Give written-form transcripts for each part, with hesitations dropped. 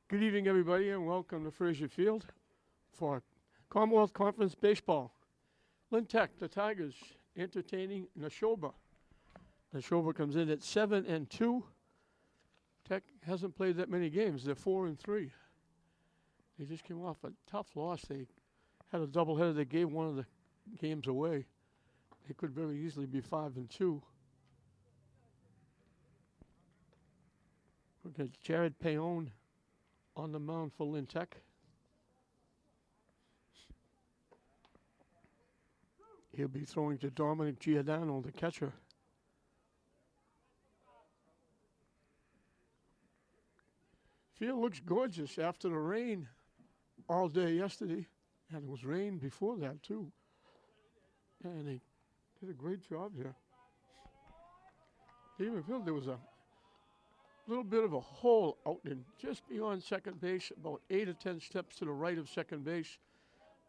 Good evening, everybody, and welcome to Fraser Field for Commonwealth Conference Baseball. Lynn Tech, the Tigers, entertaining Nashoba. Nashoba comes in at 7-2. Tech hasn't played that many games. They're 4-3. They just came off a tough loss. They had a doubleheader. They gave one of the games away. They could very easily be 5-2. We've got Jared Payon on the mound for Lynn Tech. He'll be throwing to Dominic Giordano, the catcher. Field looks gorgeous after the rain all day yesterday, and it was rain before that too. And they did a great job here. They even felt there was a little bit of a hole out in just beyond second base, about 8 or 10 steps to the right of second base,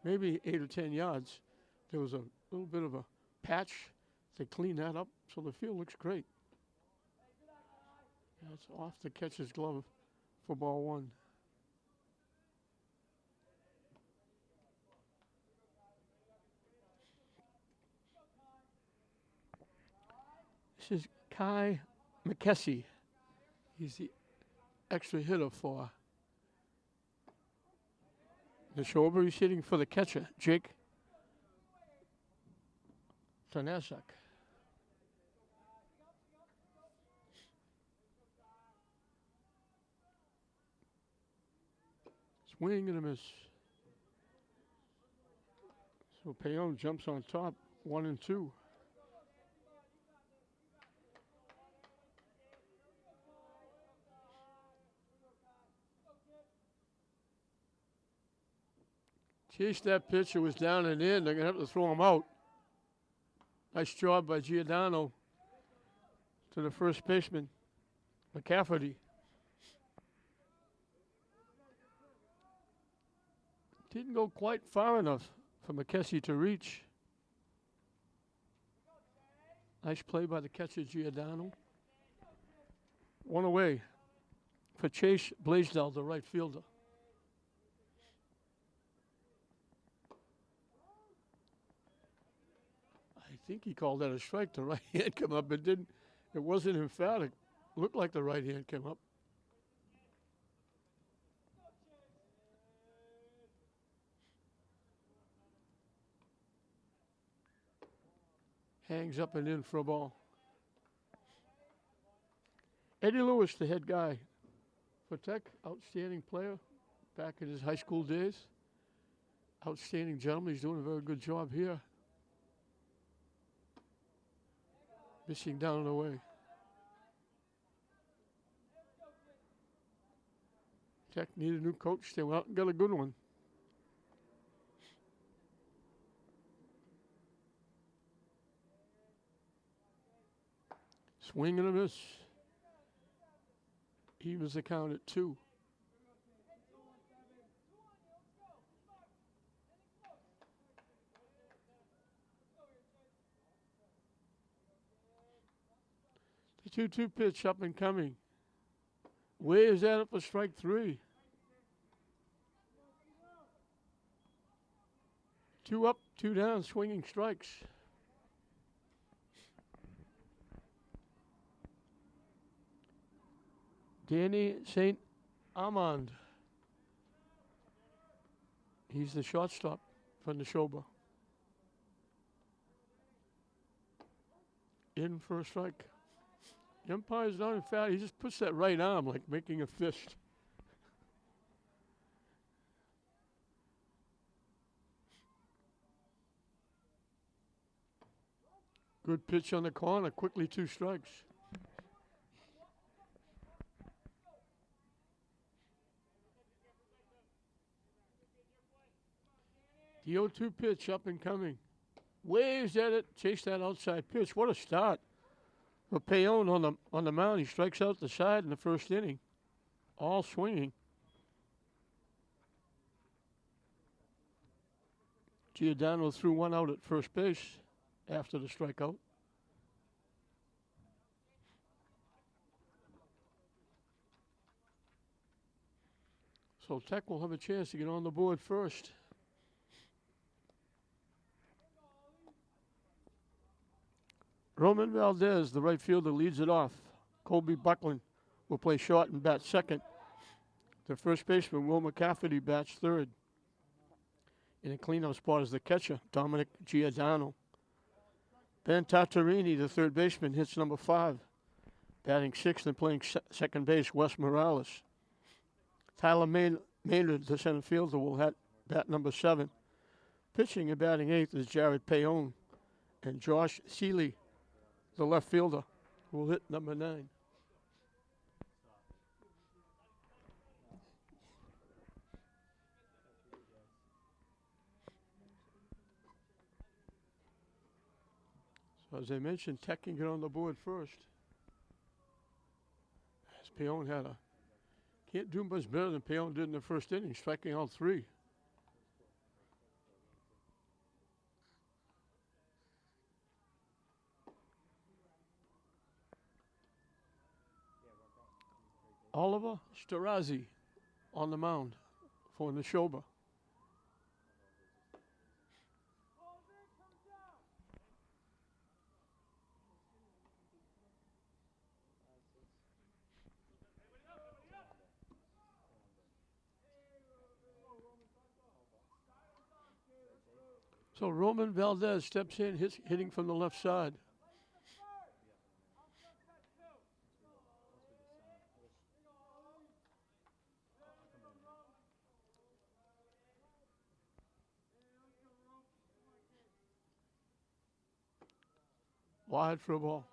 maybe 8 or 10 yards. There was a little bit of a patch. They cleaned that up, so the field looks great. That's off the catcher's glove for ball one. This is Kai McKessie. He's the extra hitter for Nashoba. He's hitting for the catcher, Jake Tanasak. Swing and a miss. So Payon jumps on top, 1-2. Chased that pitch. It was down and in. They're going to have to throw him out. Nice job by Giordano to the first baseman, McCafferty. Didn't go quite far enough for McKessie to reach. Nice play by the catcher, Giordano. One away for Chase Blaisdell, the right fielder. I think he called that a strike. The right hand came up. It didn't. It wasn't emphatic. Looked like the right hand came up. Hangs up and in for a ball. Eddie Lewis, the head guy for Tech, outstanding player back in his high school days. Outstanding gentleman. He's doing a very good job here. Missing down and away. Tech needed a new coach. They went out and got a good one. Swing and a miss. Evens the count at 2. The 2-2 pitch up and coming. Where is that up for strike 3? 2 up, 2 down, swinging strikes. Danny St. Amand. He's the shortstop for Nashoba. In for a strike. The umpire's not in foul. He just puts that right arm like making a fist. Good pitch on the corner. Quickly 2 strikes. The 0-2 pitch up and coming. Waves at it. Chase that outside pitch. What a start. For Payon on the mound, he strikes out the side in the first inning, all swinging. Giordano threw one out at first base after the strikeout. So Tech will have a chance to get on the board first. Roman Valdez, the right fielder, leads it off. Colby Buckland will play short and bat second. The first baseman, Will McCafferty, bats third. In a cleanup spot is the catcher, Dominic Giordano. Ben Tartarini, the third baseman, hits number 5. Batting sixth and playing second base, Wes Morales. Tyler Maynard, the center fielder, will bat number 7. Pitching and batting eighth is Jared Payon. And Josh Seeley, the left fielder, will hit number 9. So as I mentioned, Tech can get on the board first. As Payon can't do much better than Payon did in the first inning, striking out 3. Oliver Starazi on the mound for Nashoba. So Roman Valdez steps in, hitting from the left side. Wide for a ball.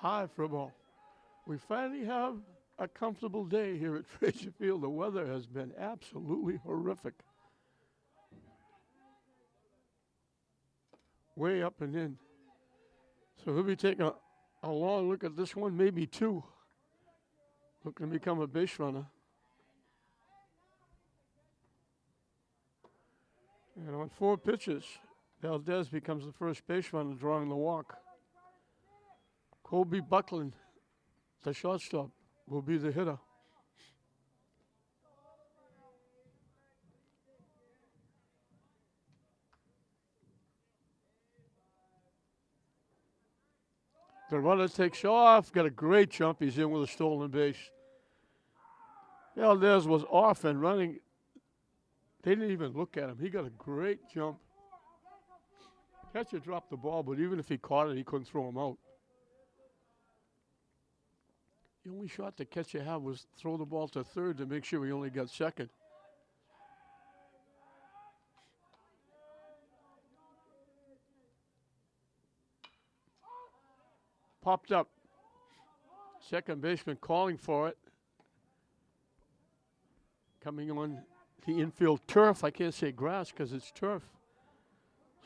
High for a ball. We finally have a comfortable day here at Frazier Field. The weather has been absolutely horrific. Way up and in. So he'll be taking a long look at this one, maybe 2. Looking to become a base runner. And on 4 pitches, Valdez becomes the first base runner, drawing the walk. Colby Buckland, the shortstop, will be the hitter. The runner takes off, got a great jump. He's in with a stolen base. Valdez was off and running. They didn't even look at him. He got a great jump. Catcher dropped the ball, but even if he caught it, he couldn't throw him out. The only shot the catcher had was throw the ball to third to make sure he only got second. Popped up. Second baseman calling for it. Coming on the infield turf. I can't say grass because it's turf.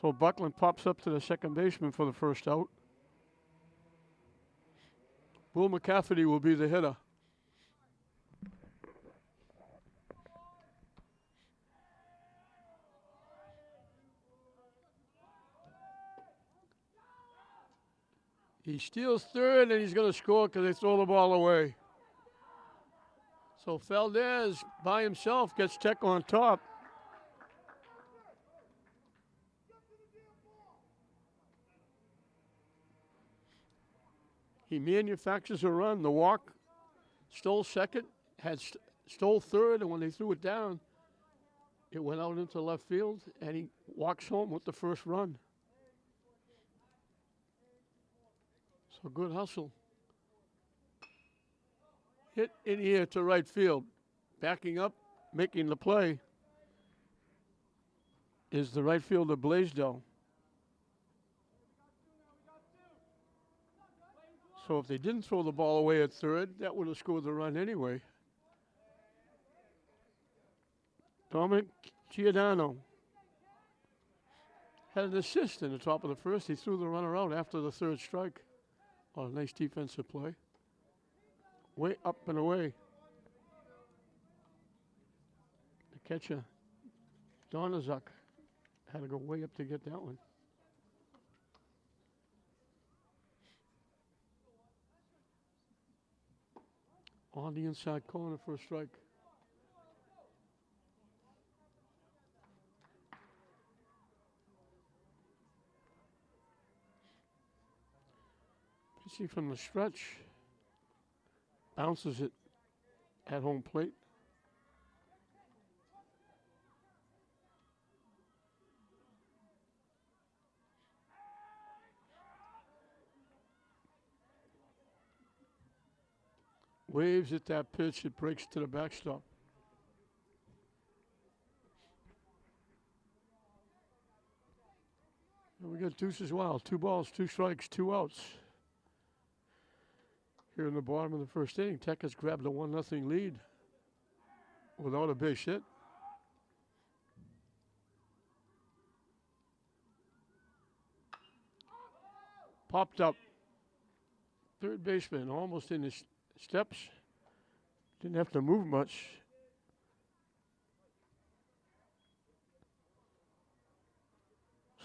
So Buckland pops up to the second baseman for the first out. Will McCafferty will be the hitter. He steals third, and he's going to score because they throw the ball away. So Valdez, by himself, gets Tech on top. He manufactures a run. The walk, stole second, stole third, and when they threw it down, it went out into left field, and he walks home with the first run. So good hustle. Hit in here to right field. Backing up, making the play is the right fielder, Blaisdell. So if they didn't throw the ball away at third, that would have scored the run anyway. Dominic Giordano had an assist in the top of the first. He threw the runner out after the third strike. Oh, nice defensive play. Way up and away. The catcher, Donazuk, Had to go way up to get that one. On the inside corner for a strike. Pitching from the stretch. Bounces it at home plate. Waves at that pitch. It breaks to the backstop. And we got deuces wild. 2 balls, 2 strikes, 2 outs. Here in the bottom of the first inning, Tech has grabbed a 1-0 lead without a base hit. Popped up. Third baseman almost in his steps. Didn't have to move much.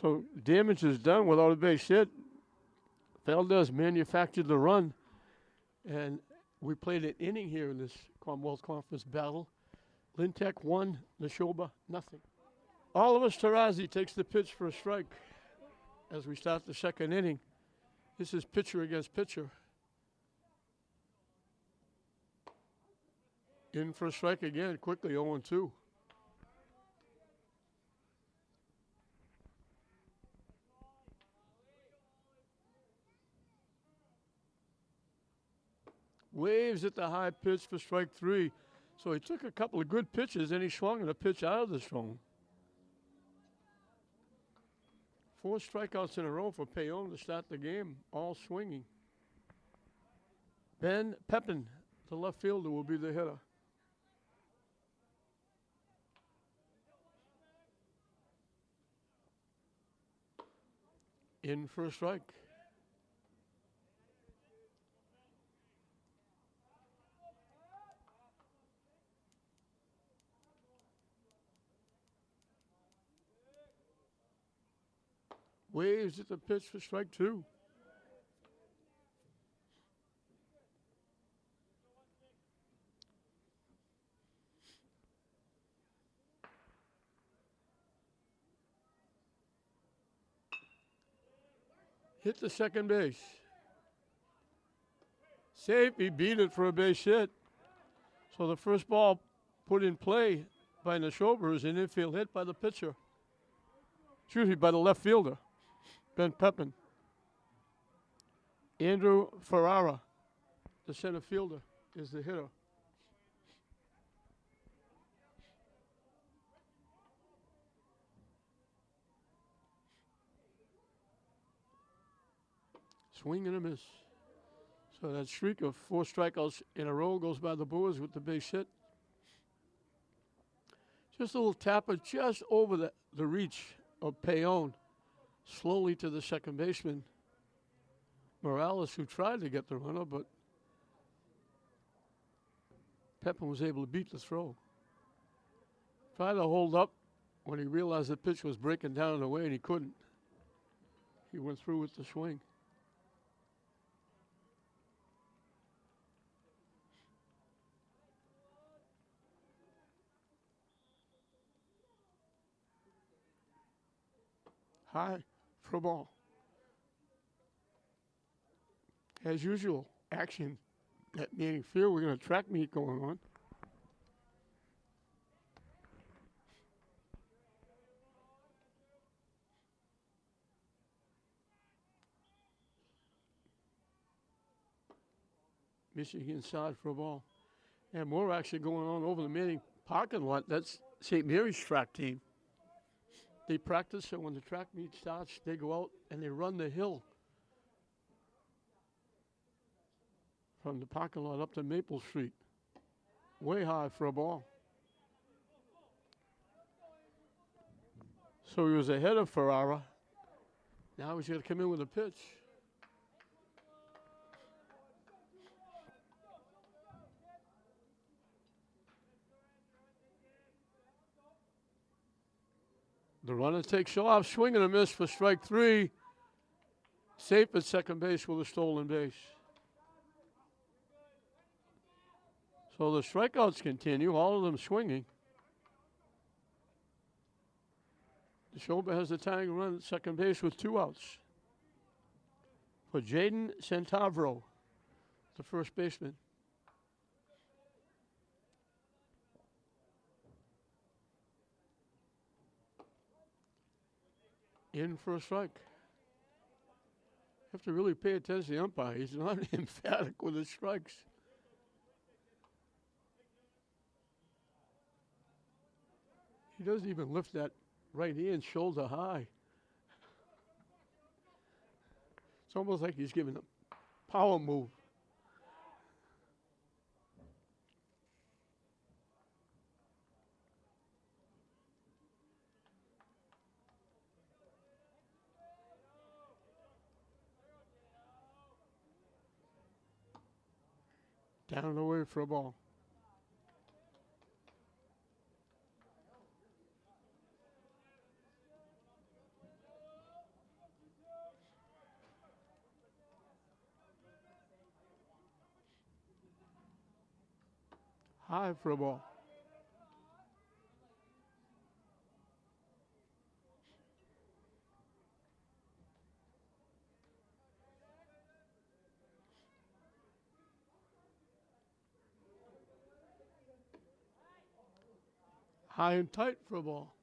So damage is done without a base hit. Valdez manufactured the run. And we played an inning here in this Commonwealth Conference battle. Lynn Tech 1, Nashoba 0. Oliver Tarazi takes the pitch for a strike as we start the second inning. This is pitcher against pitcher. In for a strike again, quickly 0-2. Waves at the high pitch for strike 3. So he took a couple of good pitches and he swung at a pitch out of the zone. 4 strikeouts in a row for Payon to start the game, all swinging. Ben Pepin, the left fielder, will be the hitter. In for a strike. Waves at the pitch for strike 2. Hit the second base. Safe, he beat it for a base hit. So the first ball put in play by Nashoba is an infield hit by the pitcher. Excuse me, by the left fielder, Ben Pepin. Andrew Ferrara, the center fielder, is the hitter. Swing and a miss. So that streak of 4 strikeouts in a row goes by the Boers with the base hit. Just a little tapper just over the reach of Payon. Slowly to the second baseman, Morales, who tried to get the runner, but Pepin was able to beat the throw. Tried to hold up when he realized the pitch was breaking down and away, and he couldn't. He went through with the swing. High for a ball. As usual, action at Manning Field. We're going to track meet going on. Michigan side for a ball. And more action going on over the Manning parking lot. That's St. Mary's track team. They practice, and when the track meet starts, they go out and they run the hill from the parking lot up to Maple Street. Way high for a ball. So he was ahead of Ferrara. Now he's going to come in with a pitch. The runner takes off, swing and a miss for strike 3. Safe at second base with a stolen base. So the strikeouts continue, all of them swinging. Nashoba has the tying run at second base with 2 outs. For Jaden Centavro, the first baseman. In for a strike. Have to really pay attention to the umpire. He's not emphatic with his strikes. He doesn't even lift that right hand shoulder high. It's almost like he's giving a power move. Down and away for a ball. High for a ball. High and tight for a ball.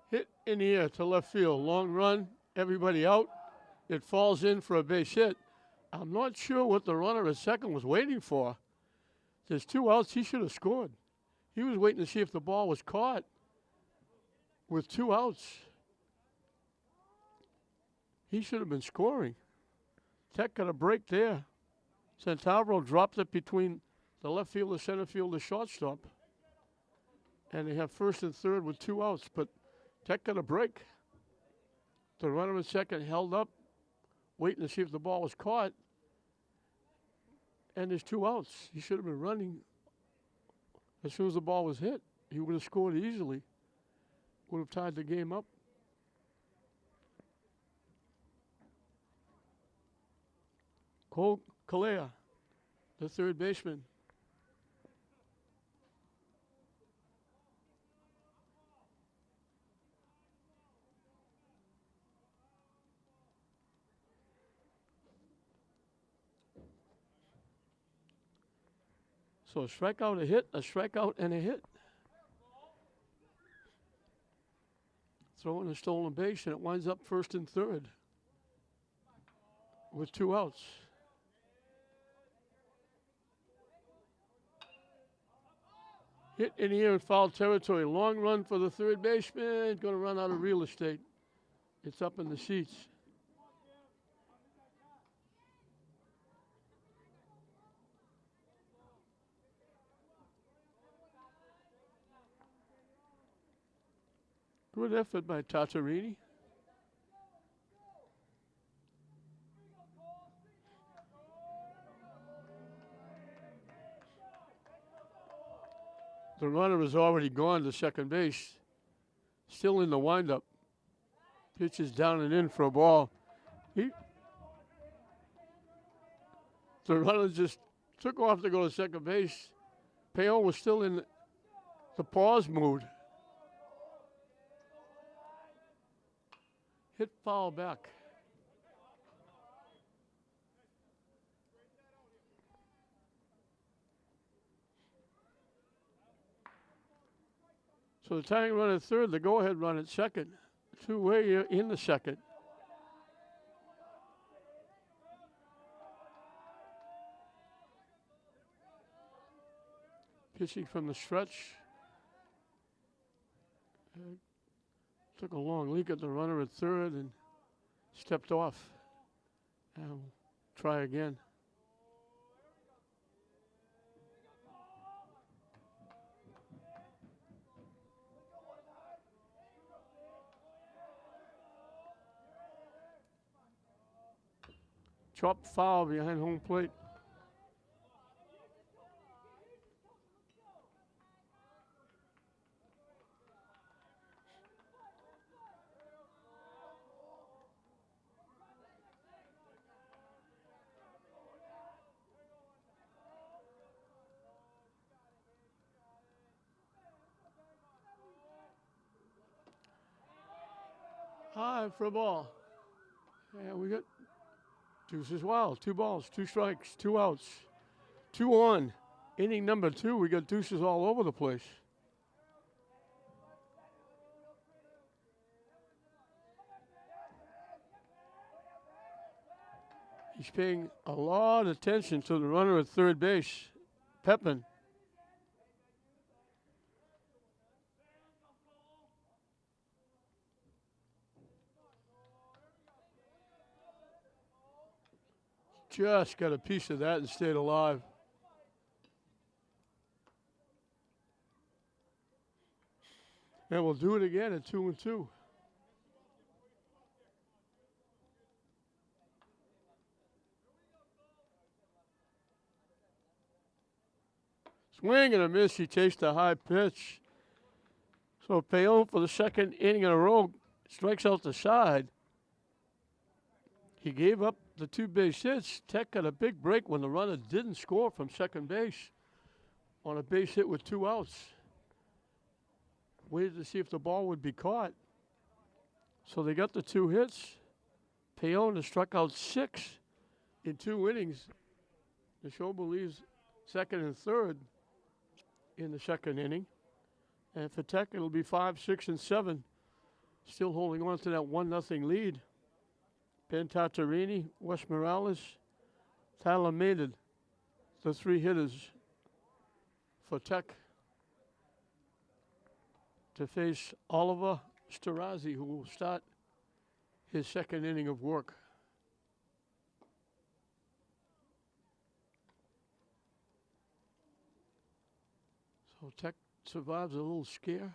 Hit in the air to left field. Long run, everybody out. It falls in for a base hit. I'm not sure what the runner at second was waiting for. There's 2 outs. He should have scored. He was waiting to see if the ball was caught with 2 outs. He should have been scoring. Tech got a break there. Centavro dropped it between the left fielder, center fielder, shortstop. And they have first and third with 2 outs, but Tech got a break. The runner at second held up, waiting to see if the ball was caught. And there's 2 outs. He should have been running as soon as the ball was hit. He would have scored easily. Would have tied the game up. Cole Kalea, the third baseman. So a strikeout, a hit, a strikeout, and a hit. Throwing a stolen base, and it winds up first and third with 2 outs. Hit in the air in foul territory. Long run for the third baseman. Going to run out of real estate. It's up in the seats. Good effort by Tartarini. The runner is already gone to second base. Still in the windup. Pitches down and in for a ball. The runner just took off to go to second base. Payon was still in the pause mood. Hit foul back. So the tying run at third, the go-ahead run at second. Two-way in the second. Pitching from the stretch. Took a long leak at the runner at third and stepped off. And we'll try again. Chopped foul behind home plate. High for a ball. And we got deuces wild. 2 balls, 2 strikes, 2 outs, 2 on. Inning number 2, we got deuces all over the place. He's paying a lot of attention to the runner at third base, Pepin. Just got a piece of that and stayed alive. And we'll do it again at 2-2. Swing and a miss. He chased a high pitch. So Payon for the second inning in a row strikes out the side. He gave up the 2 base hits. Tech got a big break when the runner didn't score from second base on a base hit with 2 outs. Waited to see if the ball would be caught. So they got the 2 hits. Payon has struck out 6 in 2 innings. Nashoba leaves second and third in the second inning. And for Tech, it'll be 5, 6, and 7. Still holding on to that 1-0 lead. Ben Tatarini, Wes Morales, Tyler Maynard, the 3 hitters for Tech to face Oliver Starazi, who will start his second inning of work. So Tech survives a little scare.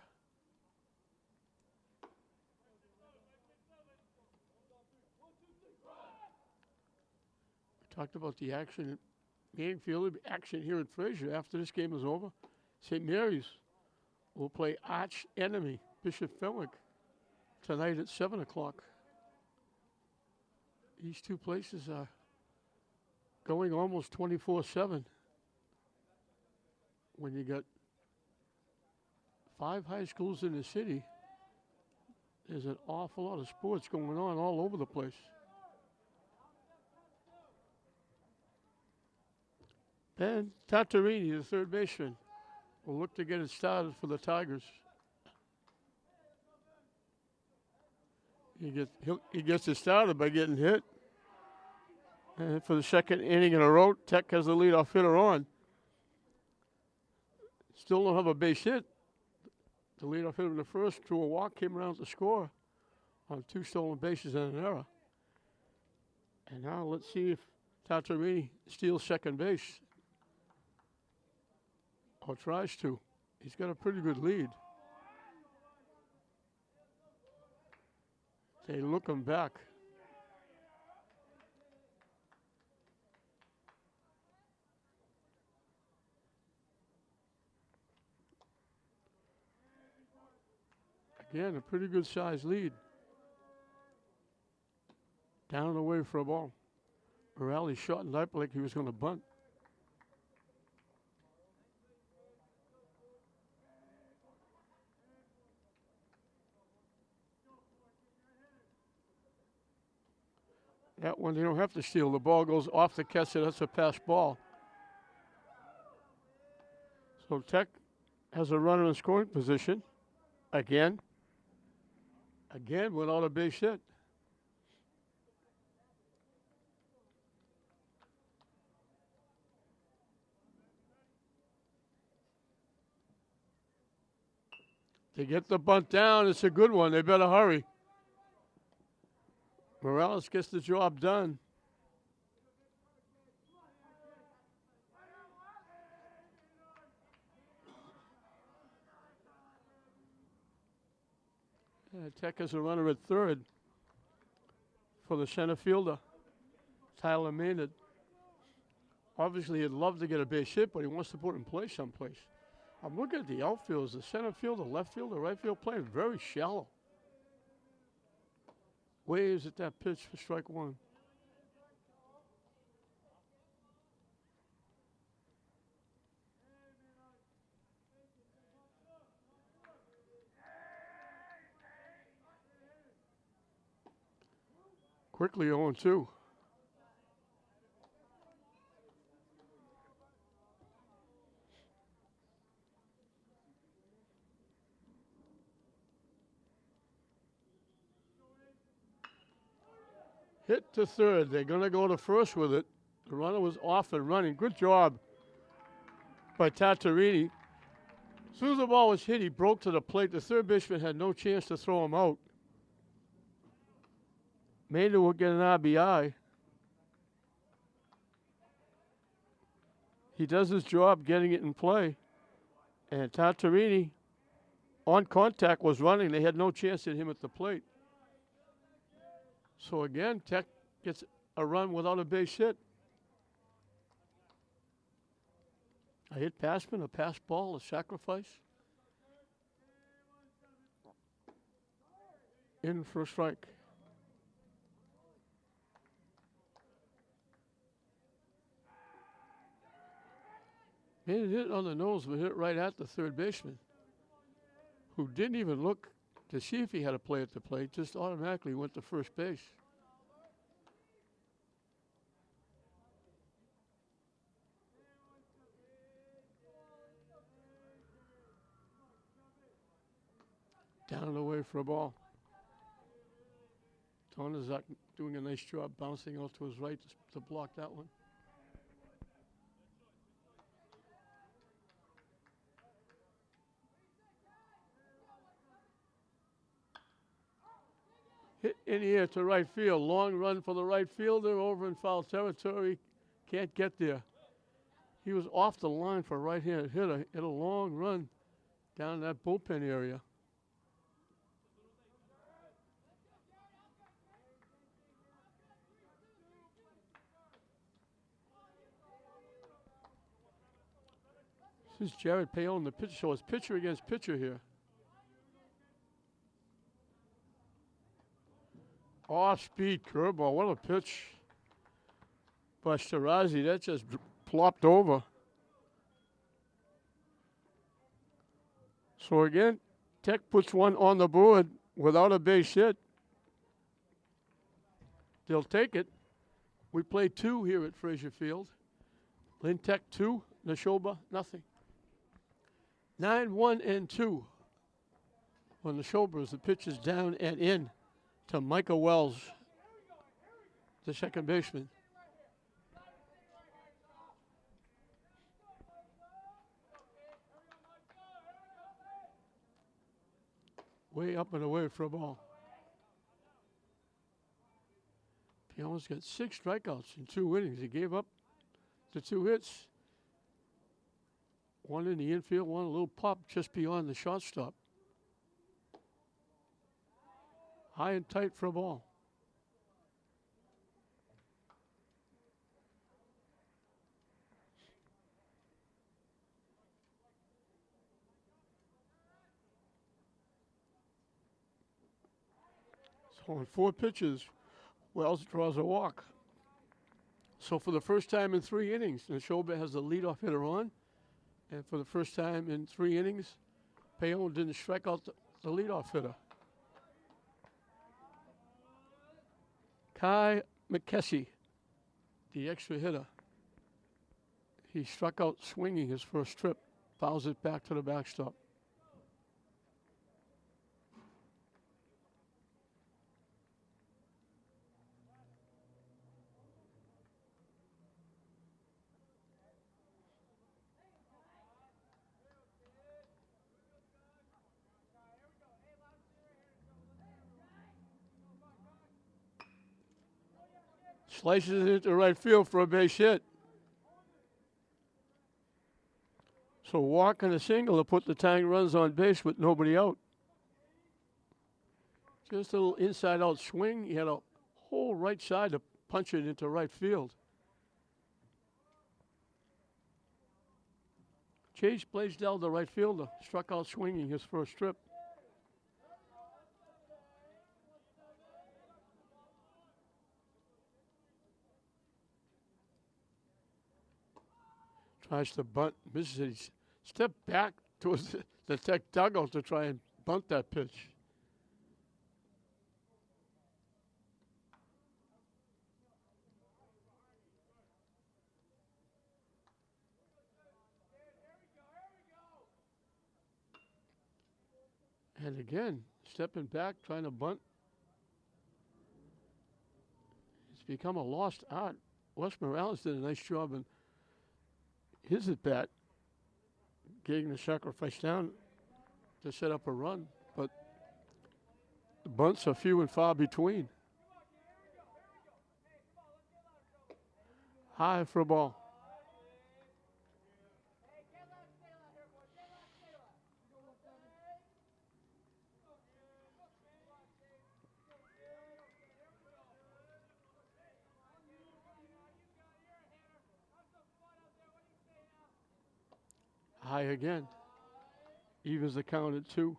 We talked about the action at Manningfield, action here at Fraser after this game is over. St. Mary's will play arch enemy Bishop Fenwick tonight at 7 o'clock. These 2 places are going almost 24/7 when you got 5 high schools in the city. There's an awful lot of sports going on all over the place. Ben Tatarini, the third baseman, will look to get it started for the Tigers. He gets it started by getting hit. And for the second inning in a row, Tech has the leadoff hitter on. Still don't have a base hit. The leadoff hitter in the first drew a walk, came around to score on 2 stolen bases and an error. And now let's see if Tatarini steals second base. Or tries to. He's got a pretty good lead. They look him back. Again, a pretty good sized lead. Down and away for a ball. Morales shot and up like he was going to bunt. That one, they don't have to steal. The ball goes off the catcher. That's a pass ball. So Tech has a runner in scoring position. Again without a base hit. They get the bunt down. It's a good one. They better hurry. Morales gets the job done. Tech has a runner at third for the center fielder. Tyler Maynard. Obviously, he'd love to get a base hit, but he wants to put it in play someplace. I'm looking at the outfields, the center field, the left field, the right field playing very shallow. Waves at that pitch for strike one. Quickly 0-2. Hit to third. They're going to go to first with it. The runner was off and running. Good job by Tatarini. As soon as the ball was hit, he broke to the plate. The third baseman had no chance to throw him out. Maynard will get an RBI. He does his job getting it in play. And Tatarini, on contact, was running. They had no chance at him at the plate. So again, Tech gets a run without a base hit. A hit passman, a pass ball, a sacrifice. In for a strike. Made it hit on the nose, but hit right at the third baseman, who didn't even look to see if he had a play at the plate, just automatically went to first base. Down and away for a ball. Tonazak doing a nice job bouncing out to his right to block that one. Hit in the air to right field. Long run for the right fielder over in foul territory. Can't get there. He was off the line for a right-handed hitter. Hit a long run down that bullpen area. This is Jared Payon, the pitcher. So it's pitcher against pitcher here. Off-speed curveball. What a pitch by Shirazi. That just plopped over. So again, Tech puts one on the board without a base hit. They'll take it. We play 2 here at Frazier Field. Lynn Tech 2, Nashoba nothing. 9-1-2 on Nashoba as the pitch is down and in to Micah Wells, the second baseman. Way up and away for a ball. Pion's got 6 strikeouts in 2 innings. He gave up the 2 hits. One in the infield, one a little pop just beyond the shortstop. High and tight for a ball. So on 4 pitches, Wells draws a walk. So for the first time in 3 innings, Nashoba has the leadoff hitter on. And for the first time in 3 innings, Payon didn't strike out the leadoff hitter. Kai McKessie, the extra hitter. He struck out swinging his first trip, fouls it back to the backstop. Slices it into right field for a base hit. So walk and a single to put the tying runs on base with nobody out. Just a little inside-out swing. He had a whole right side to punch it into right field. Chase Blaisdell, the right fielder, struck out swinging his first trip. Tries to bunt, misses it. He stepped back towards the Tech dugout to try and bunt that pitch. And again, stepping back, trying to bunt. It's become a lost art. Wes Morales did a nice job in his at-bat, getting the sacrifice down to set up a run, but the bunts are few and far between. High for a ball. High again. Evens the count at 2.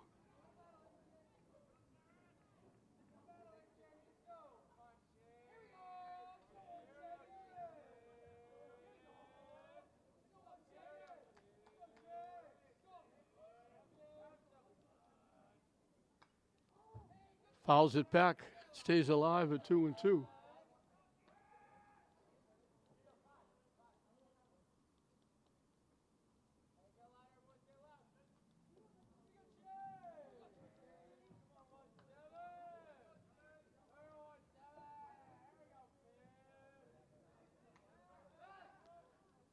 Fouls it back. Stays alive at 2-2.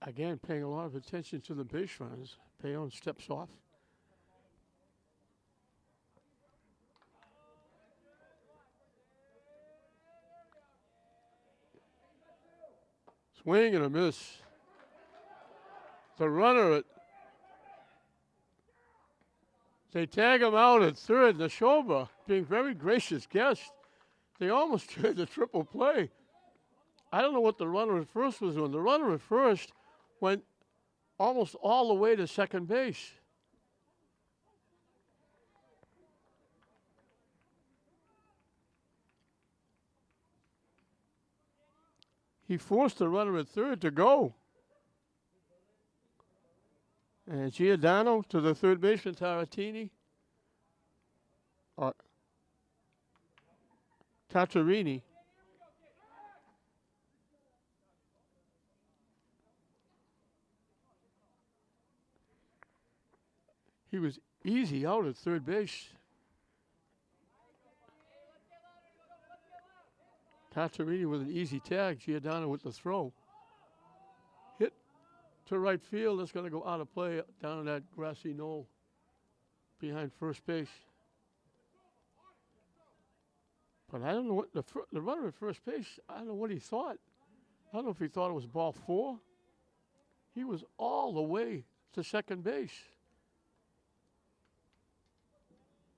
Again, paying a lot of attention to the base runners. Payon steps off. Swing and a miss. The runner, they tag him out at third. Nashoba, being very gracious guest. They almost tried the triple play. I don't know what the runner at first was doing. The runner at first went almost all the way to second base. He forced the runner at third to go. And Giordano to the third baseman, Taratini. Tatarini. He was easy out at third base. Tatarini with an easy tag. Giordano with the throw. Hit to right field. That's going to go out of play down on that grassy knoll behind first base. But I don't know what the runner at first base, I don't know what he thought. I don't know if he thought it was ball 4. He was all the way to second base.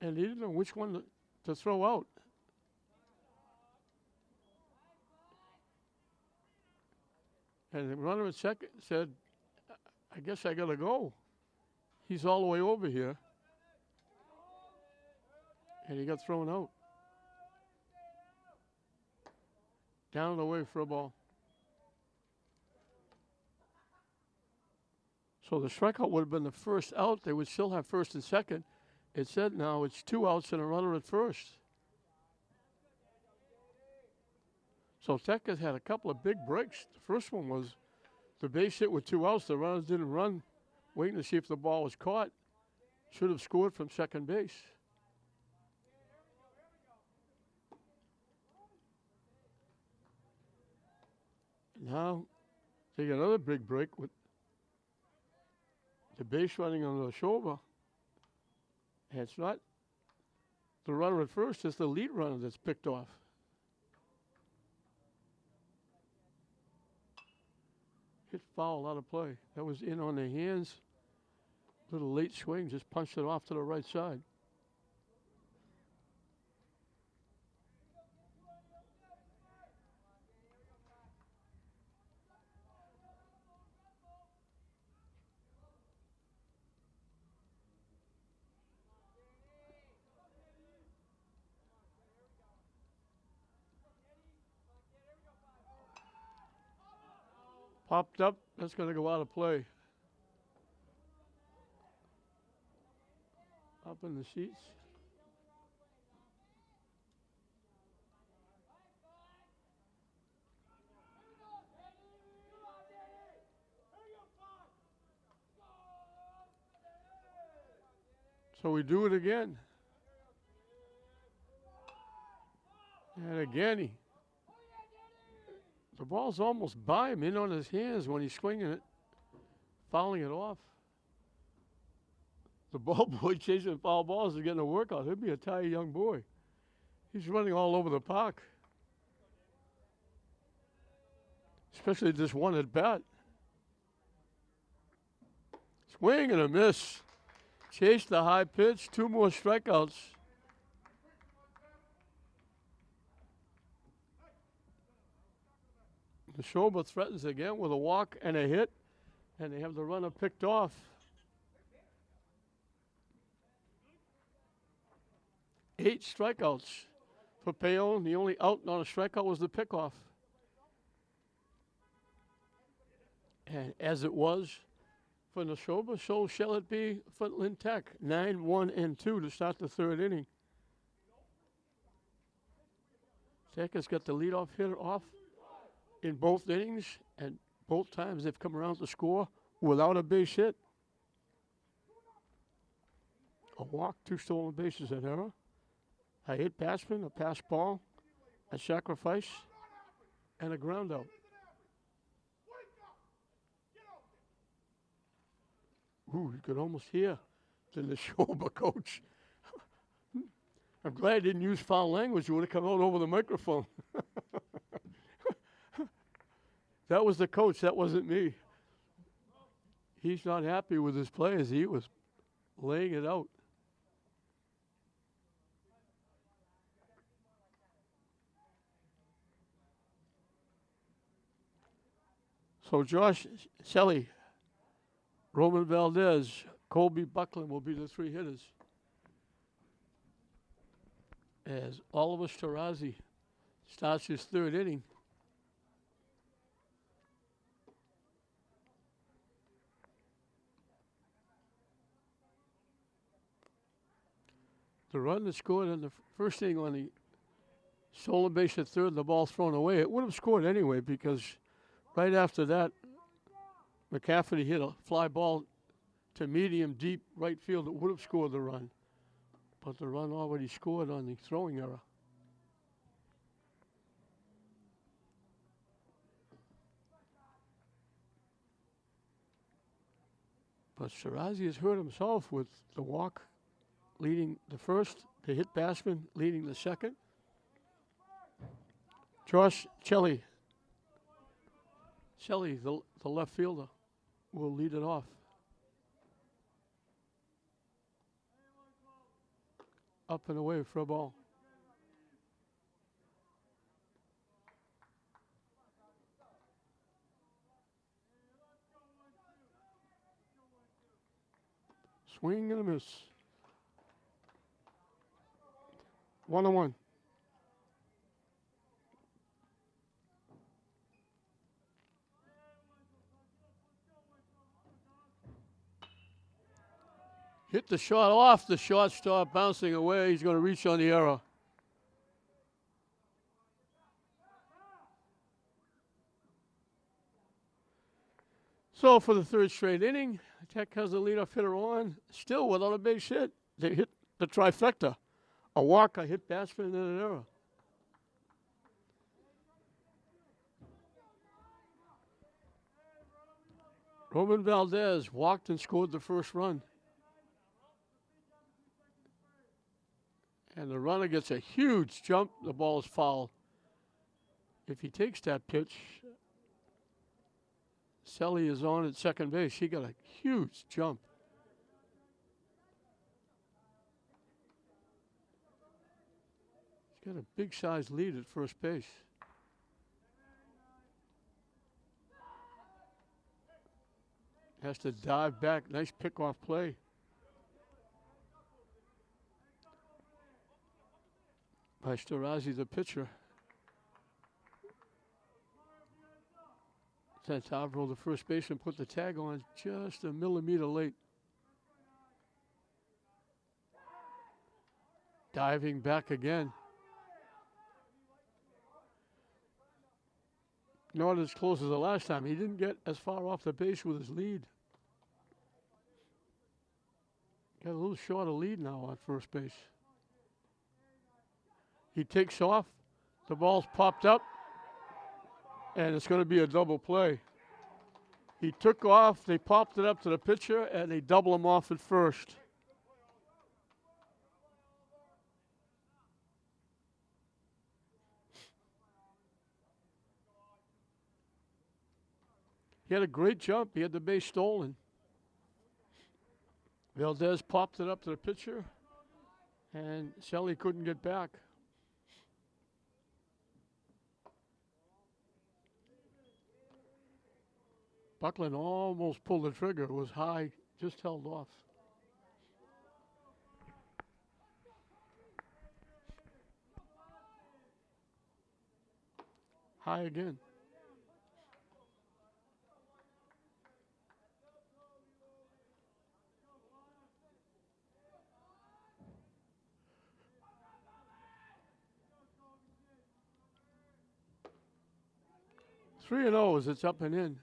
And he didn't know which one to throw out. And the runner at second said, I guess I got to go. He's all the way over here. And he got thrown out. Down and away for a ball. So the strikeout would have been the first out. They would still have first and second. It said now it's 2 outs and a runner at first. So Tech has had a couple of big breaks. The first one was the base hit with 2 outs. The runners didn't run, waiting to see if the ball was caught. Should have scored from second base. Now they get another big break with the base running on Nashoba. And it's not the runner at first, it's the lead runner that's picked off. Hit foul out of play. That was in on their hands. Little late swing, just punched it off to the right side. Popped up. That's going to go out of play. Up in the seats. So we do it again. And again, the ball's almost by him, in on his hands when he's swinging it, fouling it off. The ball boy chasing foul balls is getting a workout. He'll be a tired young boy. He's running all over the park. Especially this one at bat. Swing and a miss. Chase the high pitch, 2 more strikeouts. Nashoba threatens again with a walk and a hit, and they have the runner picked off. 8 strikeouts for Payon. The only out on a strikeout was the pickoff. And as it was for Nashoba, so shall it be for Lynn Tech. 9-1-2 to start the 3rd inning. Tech has got the leadoff hitter off in both innings, and both times they've come around to score without a base hit. A walk, 2 stolen bases, an error. A hit batsman, a pass ball, a sacrifice, and a ground out. Ooh, you could almost hear the Nashoba coach. I'm glad I didn't use foul language. It would have come out over the microphone. That was the coach. That wasn't me. He's not happy with his players. He was laying it out. So Josh Shelley, Roman Valdez, Colby Buckland will be the 3 hitters. As Oliver Starazi starts his 3rd inning. The run that scored in the first inning on the stolen base at 3rd, the ball thrown away. It would have scored anyway because right after that, McCafferty hit a fly ball to medium deep right field that would have scored the run. But the run already scored on the throwing error. But Shirazi has hurt himself with the walk leading the first, the hit batsman leading the second. Josh Shelley, the left fielder, will lead it off. Up and away for a ball. Swing and a miss. 1-1. Hit the shot off the shortstop, bouncing away. He's going to reach on the error. So for the 3rd straight inning, Tech has the leadoff hitter on, still without a base hit. They hit the trifecta. A walk, a hit batsman, and an error. Roman Valdez walked and scored the first run. And the runner gets a huge jump. The ball is foul. If he takes that pitch, Selly is on at second base. He got a huge jump. He's got a big-sized lead at first base. Has to dive back. Nice pick-off play. By Starazi, the pitcher. Santabro, the first baseman, put the tag on just a millimeter late. Diving back again. Not as close as the last time. He didn't get as far off the base with his lead. Got a little shorter lead now on first base. He takes off. The ball's popped up. And it's going to be a double play. He took off. They popped it up to the pitcher, and they double him off at first. He had a great jump. He had the base stolen. Valdez popped it up to the pitcher, and Shelley couldn't get back. Buckland almost pulled the trigger. It was high, just held off. High again. Three and 0 as it's up and in.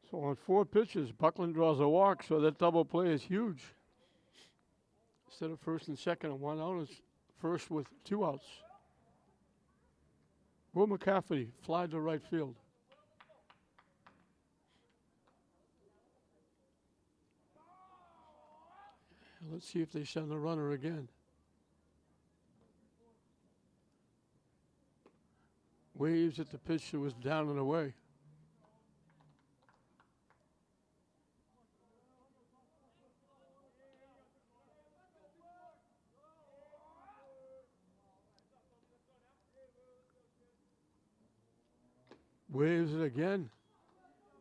So on 4 pitches, Buckland draws a walk, so that double play is huge. Instead of first and second and 1 out, it's first with 2 outs. Will McCafferty fly to right field. Let's see if they send the runner again. Waves at the pitch that was down and away. Waves it again.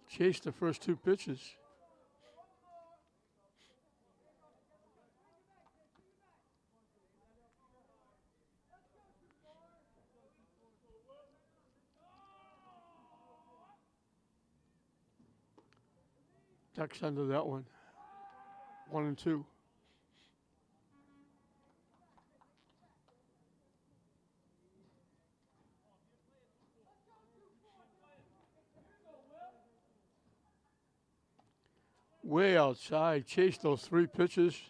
Chased the first 2 pitches. Ducks under that one. 1 and 2. Way outside, chased those 3 pitches.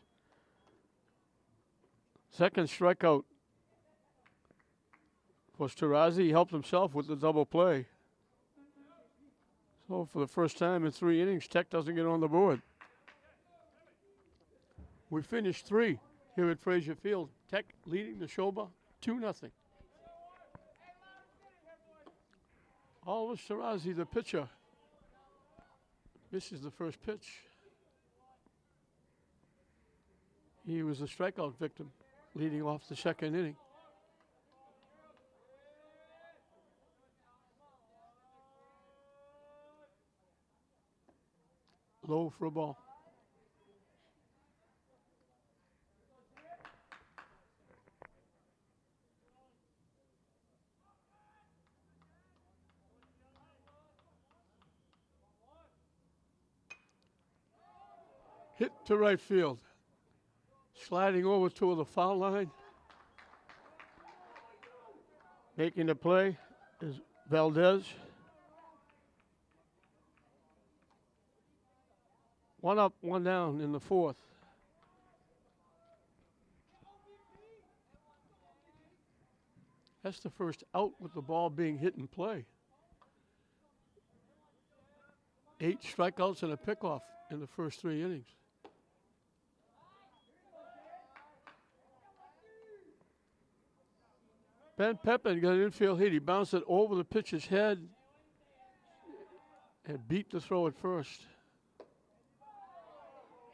Second strikeout for Starazi. He helped himself with the double play. So for the first time in 3 innings, Tech doesn't get on the board. We finished 3 here at Frazier Field. Tech leading Nashoba 2-0. Oliver Starazi, the pitcher, misses the first pitch. He was a strikeout victim leading off the second inning. Low for a ball. Hit to right field. Sliding over to the foul line. Making the play is Valdez. 1 up, 1 down in the 4th. That's the first out with the ball being hit in play. 8 strikeouts and a pickoff in the first 3 innings. Ben Pepin got an infield hit. He bounced it over the pitcher's head and beat the throw at first.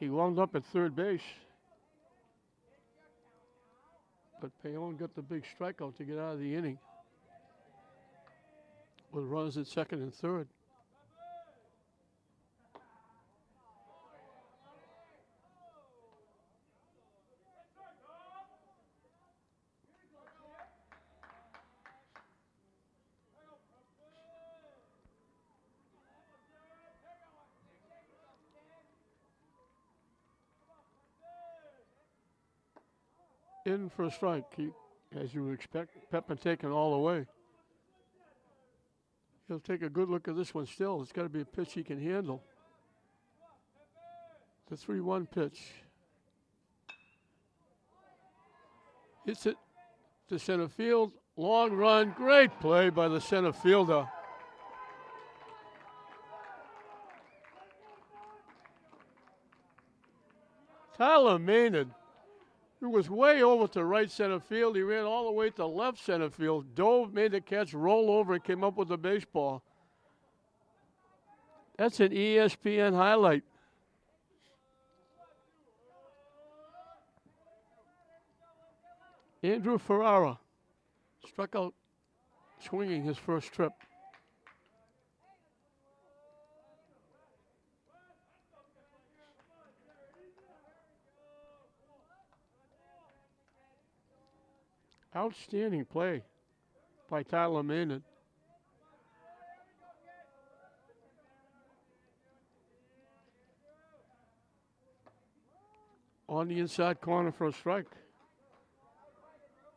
He wound up at third base. But Payon got the big strikeout to get out of the inning with runners at second and third. in for a strike. As you would expect, Pepin taking all the way. He'll take a good look at this one still. It's got to be a pitch he can handle. The 3-1 pitch. Hits it to center field. Long run. Great play by the center fielder. Tyler Maynard, who was way over to right center field. He ran all the way to left center field. Dove, made the catch, roll over, and came up with the baseball. That's an ESPN highlight. Andrew Ferrara struck out swinging his first trip. Outstanding play by Tyler Maynard. On the inside corner for a strike.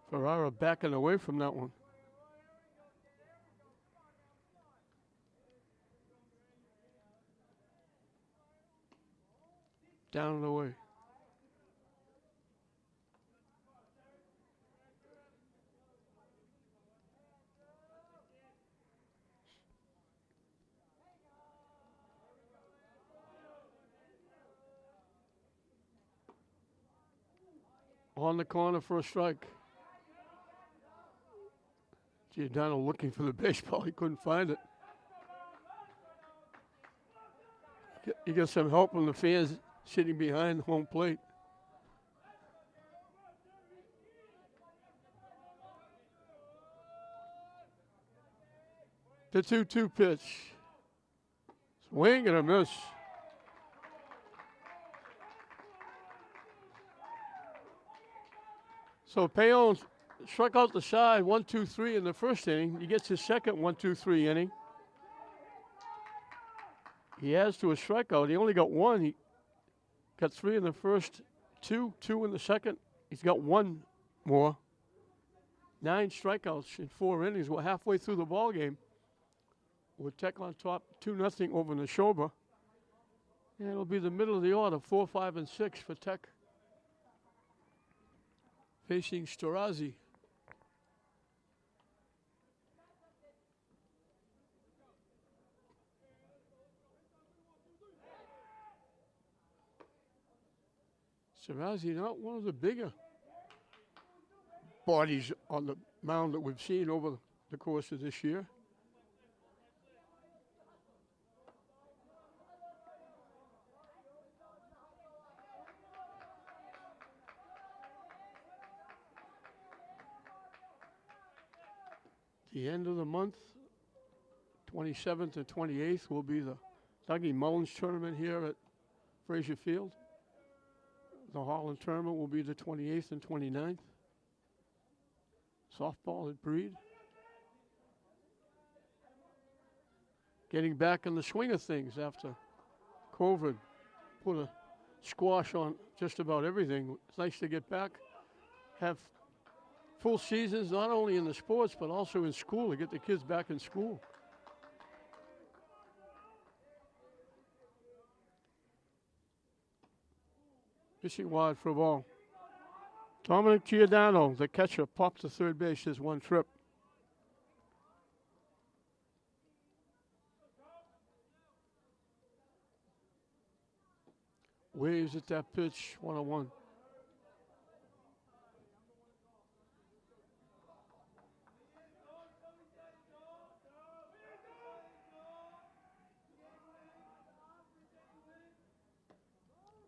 Ferrara backing away from that one. Down and away. On the corner for a strike. Giordano looking for the baseball. He couldn't find it. He got some help from the fans sitting behind home plate. The 2-2 pitch. Swing and a miss. So Payon struck out the side 1-2-3 in the first inning. He gets his second 1-2-3 inning. He adds to a strikeout. He only got one. He got 3 in the first, two in the second. He's got one more. 9 strikeouts in 4 innings. We're halfway through the ball game. With Tech on top, 2-0 over Nashoba. And it'll be the middle of the order, 4, 5, and 6 for Tech. Facing Storazzi. Storazzi, not one of the bigger bodies on the mound that we've seen over the course of this year. The end of the month, 27th and 28th, will be the Dougie Mullins tournament here at Frazier Field. The Holland tournament will be the 28th and 29th. Softball at Breed. Getting back in the swing of things after COVID put a squash on just about everything. It's nice to get back, have full seasons, not only in the sports, but also in school, to get the kids back in school. Fishing wide for a ball. Dominic Giordano, the catcher, popped to third base his one trip. Waves at that pitch, 1-1.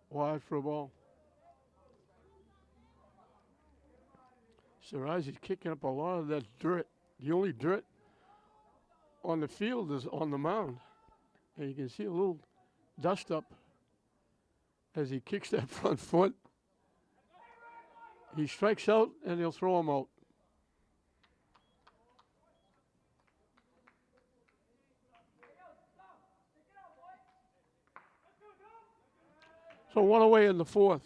Wide for a ball. Storazzi's kicking up a lot of that dirt. The only dirt on the field is on the mound. And you can see a little dust up as he kicks that front foot. He strikes out and they'll throw him out. So 1 away in the fourth.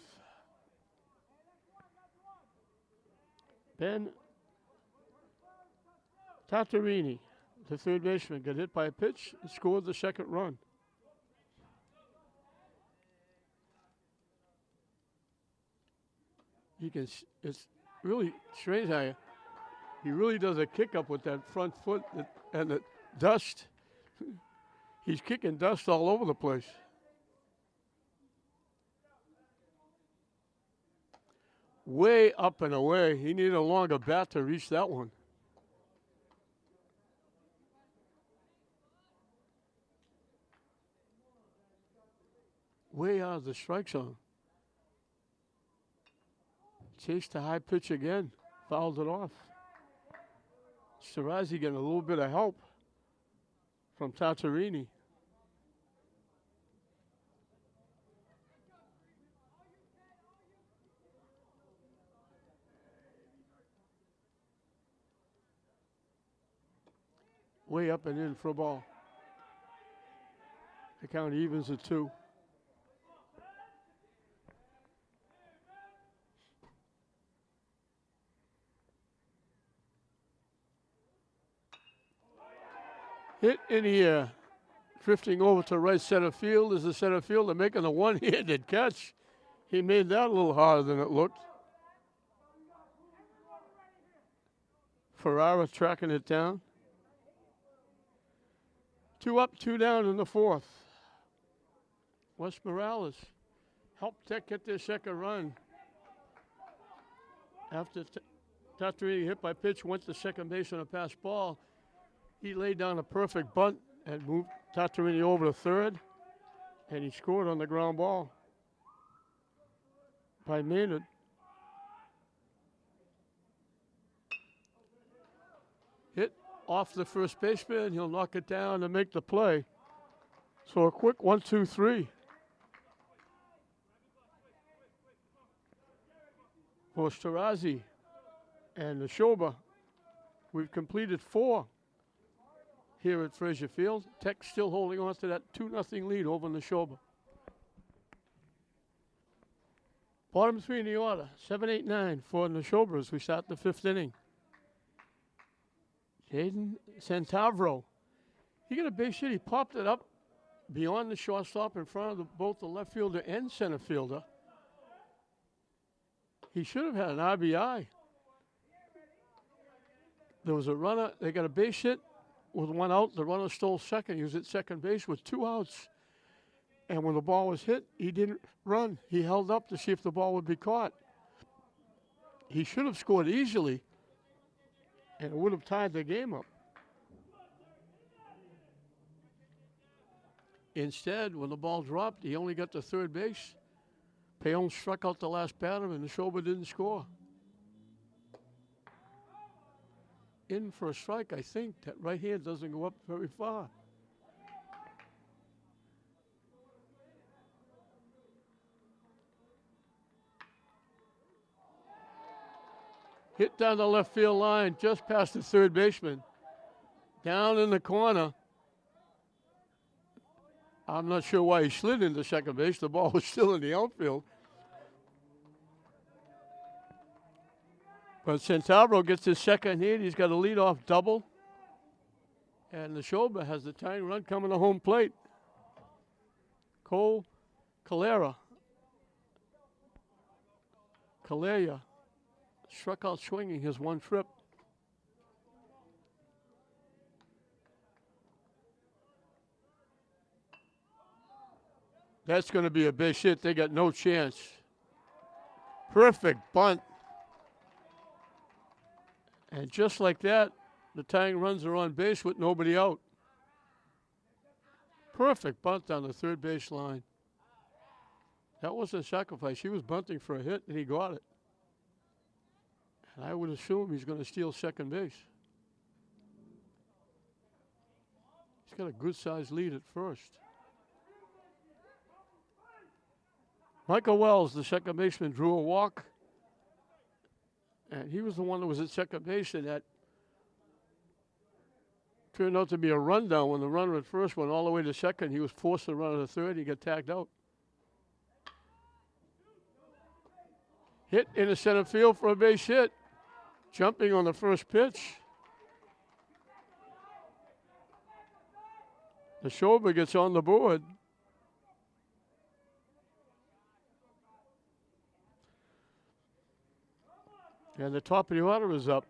Ben Tatarini, the third baseman, got hit by a pitch and scored the second run. It's really strange how he really does a kick up with that front foot and the dust. He's kicking dust all over the place. Way up and away. He needed a longer bat to reach that one. Way out of the strike zone. Chased the high pitch again. Fouled it off. Starazi getting a little bit of help from Tatarini. Way up and in for a ball. The count evens at 2. Hit in the air. Drifting over to right center field is the center fielder making a one-handed catch. He made that a little harder than it looked. Ferrara tracking it down. 2 up, 2 down in the 4th. Wes Morales helped Tech get their second run. After Tatarini hit by pitch, went to second base on a pass ball. He laid down a perfect bunt and moved Tatarini over to third, and he scored on the ground ball by Maynard. Hit off the first baseman. He'll knock it down and make the play. So a quick 1-2-3. For Starazi and Nashoba. We've completed 4 here at Frazier Field. Tech still holding on to that 2-0 lead over Nashoba. Bottom 3 in the order. 7-8-9 for Nashoba as we start the 5th inning. Jaden Santavro. He got a base hit. He popped it up beyond the shortstop in front of both the left fielder and center fielder. He should have had an RBI. There was a runner. They got a base hit with 1 out. The runner stole second. He was at second base with 2 outs. And when the ball was hit, he didn't run. He held up to see if the ball would be caught. He should have scored easily, and it would have tied the game up. Instead, when the ball dropped, he only got to third base. Payon struck out the last batter, and Nashoba didn't score. In for a strike, I think. That right hand doesn't go up very far. Hit down the left field line, just past the third baseman. Down in the corner. I'm not sure why he slid into second base. The ball was still in the outfield. But Santavro gets his second hit. He's got a leadoff double. And Nashoba has the tying run coming to home plate. Cole Calera struck out swinging his 1 trip. That's going to be a base hit. They got no chance. Perfect bunt. And just like that, the tying runs are on base with nobody out. Perfect bunt down the third base line. That wasn't a sacrifice. He was bunting for a hit, and he got it. And I would assume he's going to steal second base. He's got a good-sized lead at first. Michael Wells, the second baseman, drew a walk. And he was the one that was at second base, and that turned out to be a rundown when the runner at first went all the way to second. He was forced to run to third. He got tagged out. Hit in the center field for a base hit. jumping on the first pitch. Nashoba gets on the board. And the top of the order is up.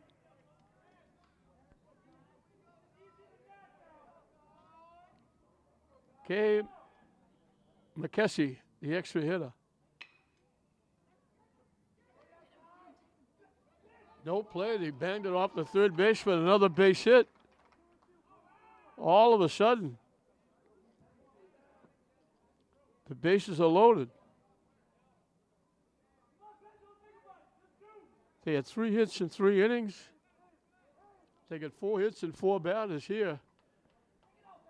Kay McKessie, the extra hitter. No play. They banged it off the third baseman. Another base hit. All of a sudden, the bases are loaded. They had 3 hits in 3 innings. They got 4 hits and 4 batters here.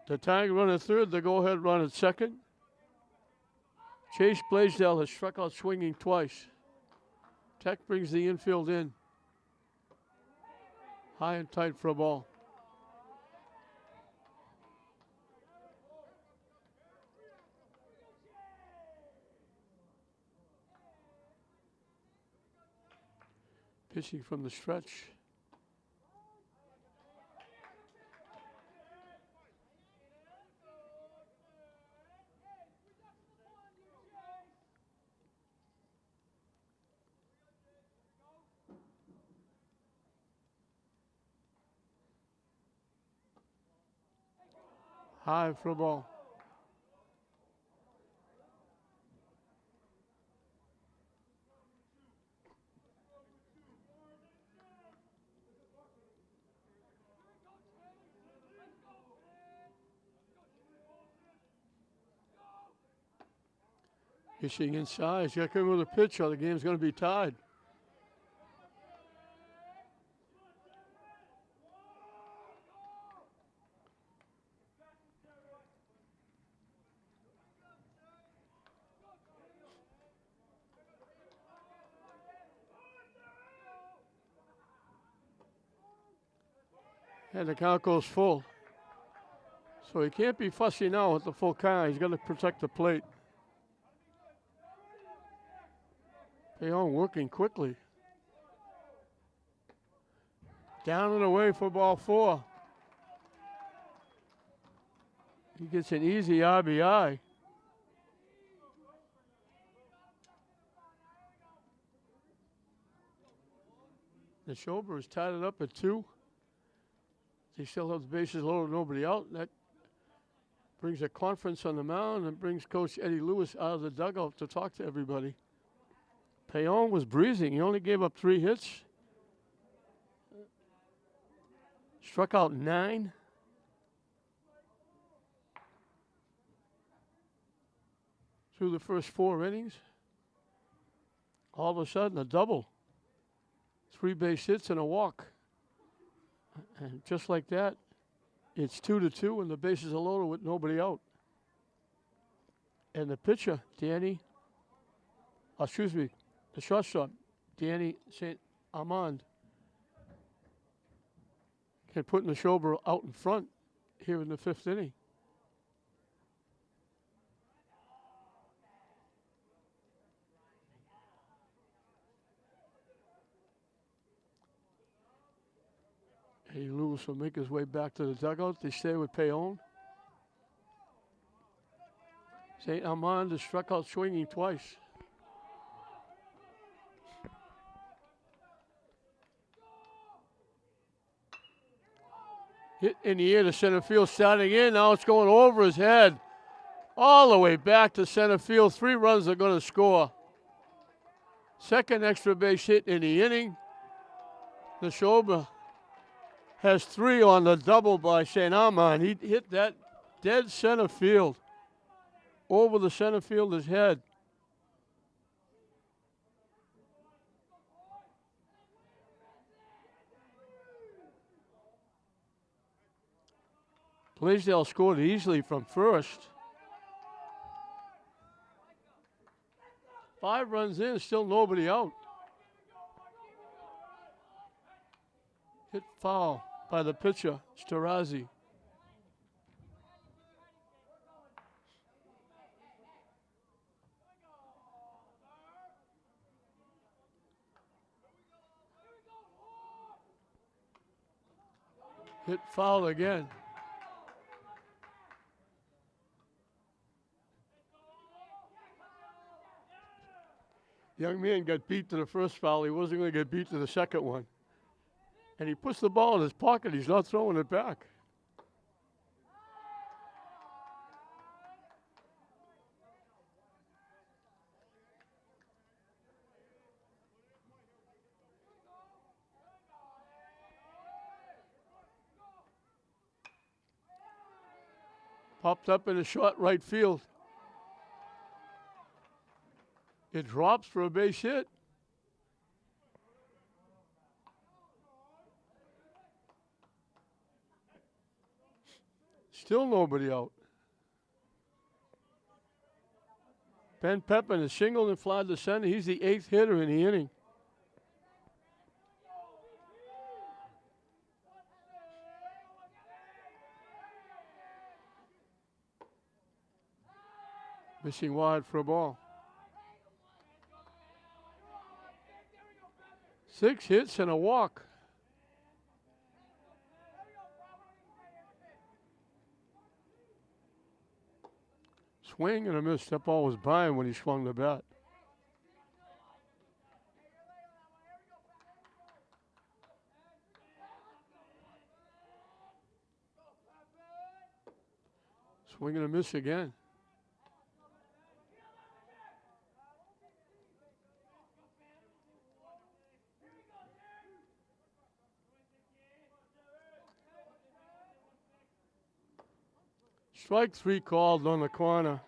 The Tiger run at third, the go-ahead run at second. Chase Blaisdell has struck out swinging twice. Tech brings the infield in. High and tight for a ball. Pitching from the stretch. High for a ball. Pitching inside. He's got to come with a pitch or the game's going to be tied. And the count goes full. So he can't be fussy now with the full count. He's got to protect the plate. Payon working quickly. Down and away for ball 4. He gets an easy RBI. Nashoba is tied it up at 2. They still have the bases loaded, nobody out. That brings a conference on the mound and brings Coach Eddie Lewis out of the dugout to talk to everybody. Payon was breezing. He only gave up 3 hits. Struck out 9. Through the first 4 innings. All of a sudden, a double. 3 base hits and a walk. And just like that, it's 2-2 and the bases are loaded with nobody out. And the pitcher, the shortstop, Danny St. Armand, can put Nashoba out in front here in the 5th inning. Eddie Lewis will make his way back to the dugout. They stay with Payon. St. Armand has struck out swinging twice. Hit in the air to center field, starting in. Now it's going over his head. All the way back to center field. 3 runs are going to score. Second extra base hit in the inning. Nashoba has 3 on the double by St. Armand. He hit that dead center field. Over the center fielder's head. Blaisdell scored easily from first. 5 runs in, still nobody out. Hit foul by the pitcher, Starazi. Hit foul again. Young man got beat to the first foul. He wasn't going to get beat to the second one. And he puts the ball in his pocket. He's not throwing it back. Popped up in the short right field. It drops for a base hit. Still nobody out. Ben Pepin is singled and fly to center. He's the 8th hitter in the inning. Missing wide for a ball. 6 hits and a walk. Swing and a miss. That ball was by him when he swung the bat. Swing and a miss again. Strike 3 called on the corner.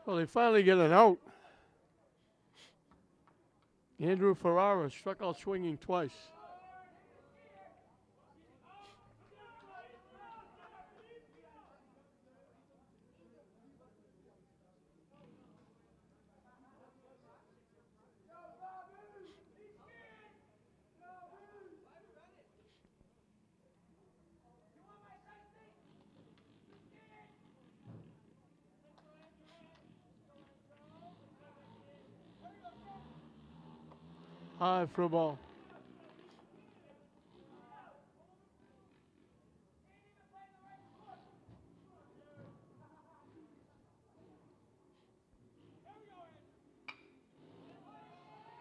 Well, they finally get an out. Andrew Ferrara struck out swinging twice. High for a ball.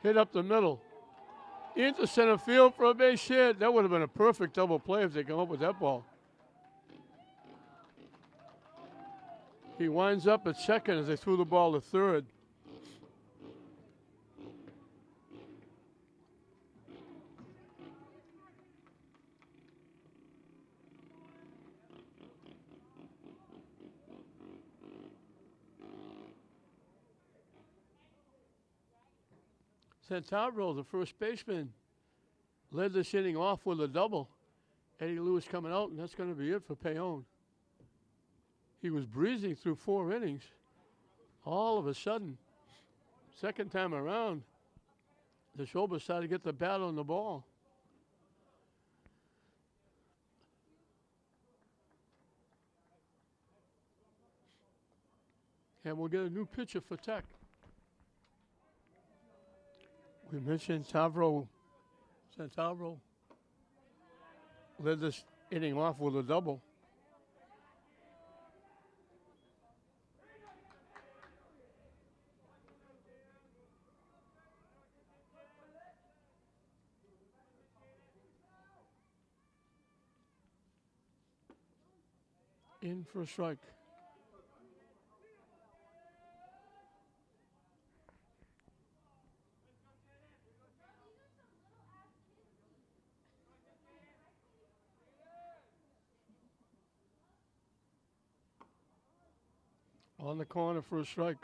Hit up the middle. Into center field for a base hit. That would have been a perfect double play if they come up with that ball. He winds up at second as they threw the ball to third. Centavro, the first baseman, led this inning off with a double. Eddie Lewis coming out, and that's going to be it for Payon. He was breezing through 4 innings. All of a sudden, second time around, Nashoba started to get the bat on the ball. And we'll get a new pitcher for Tech. We mentioned Centavro led this inning off with a double. In for a strike. On the corner for a strike.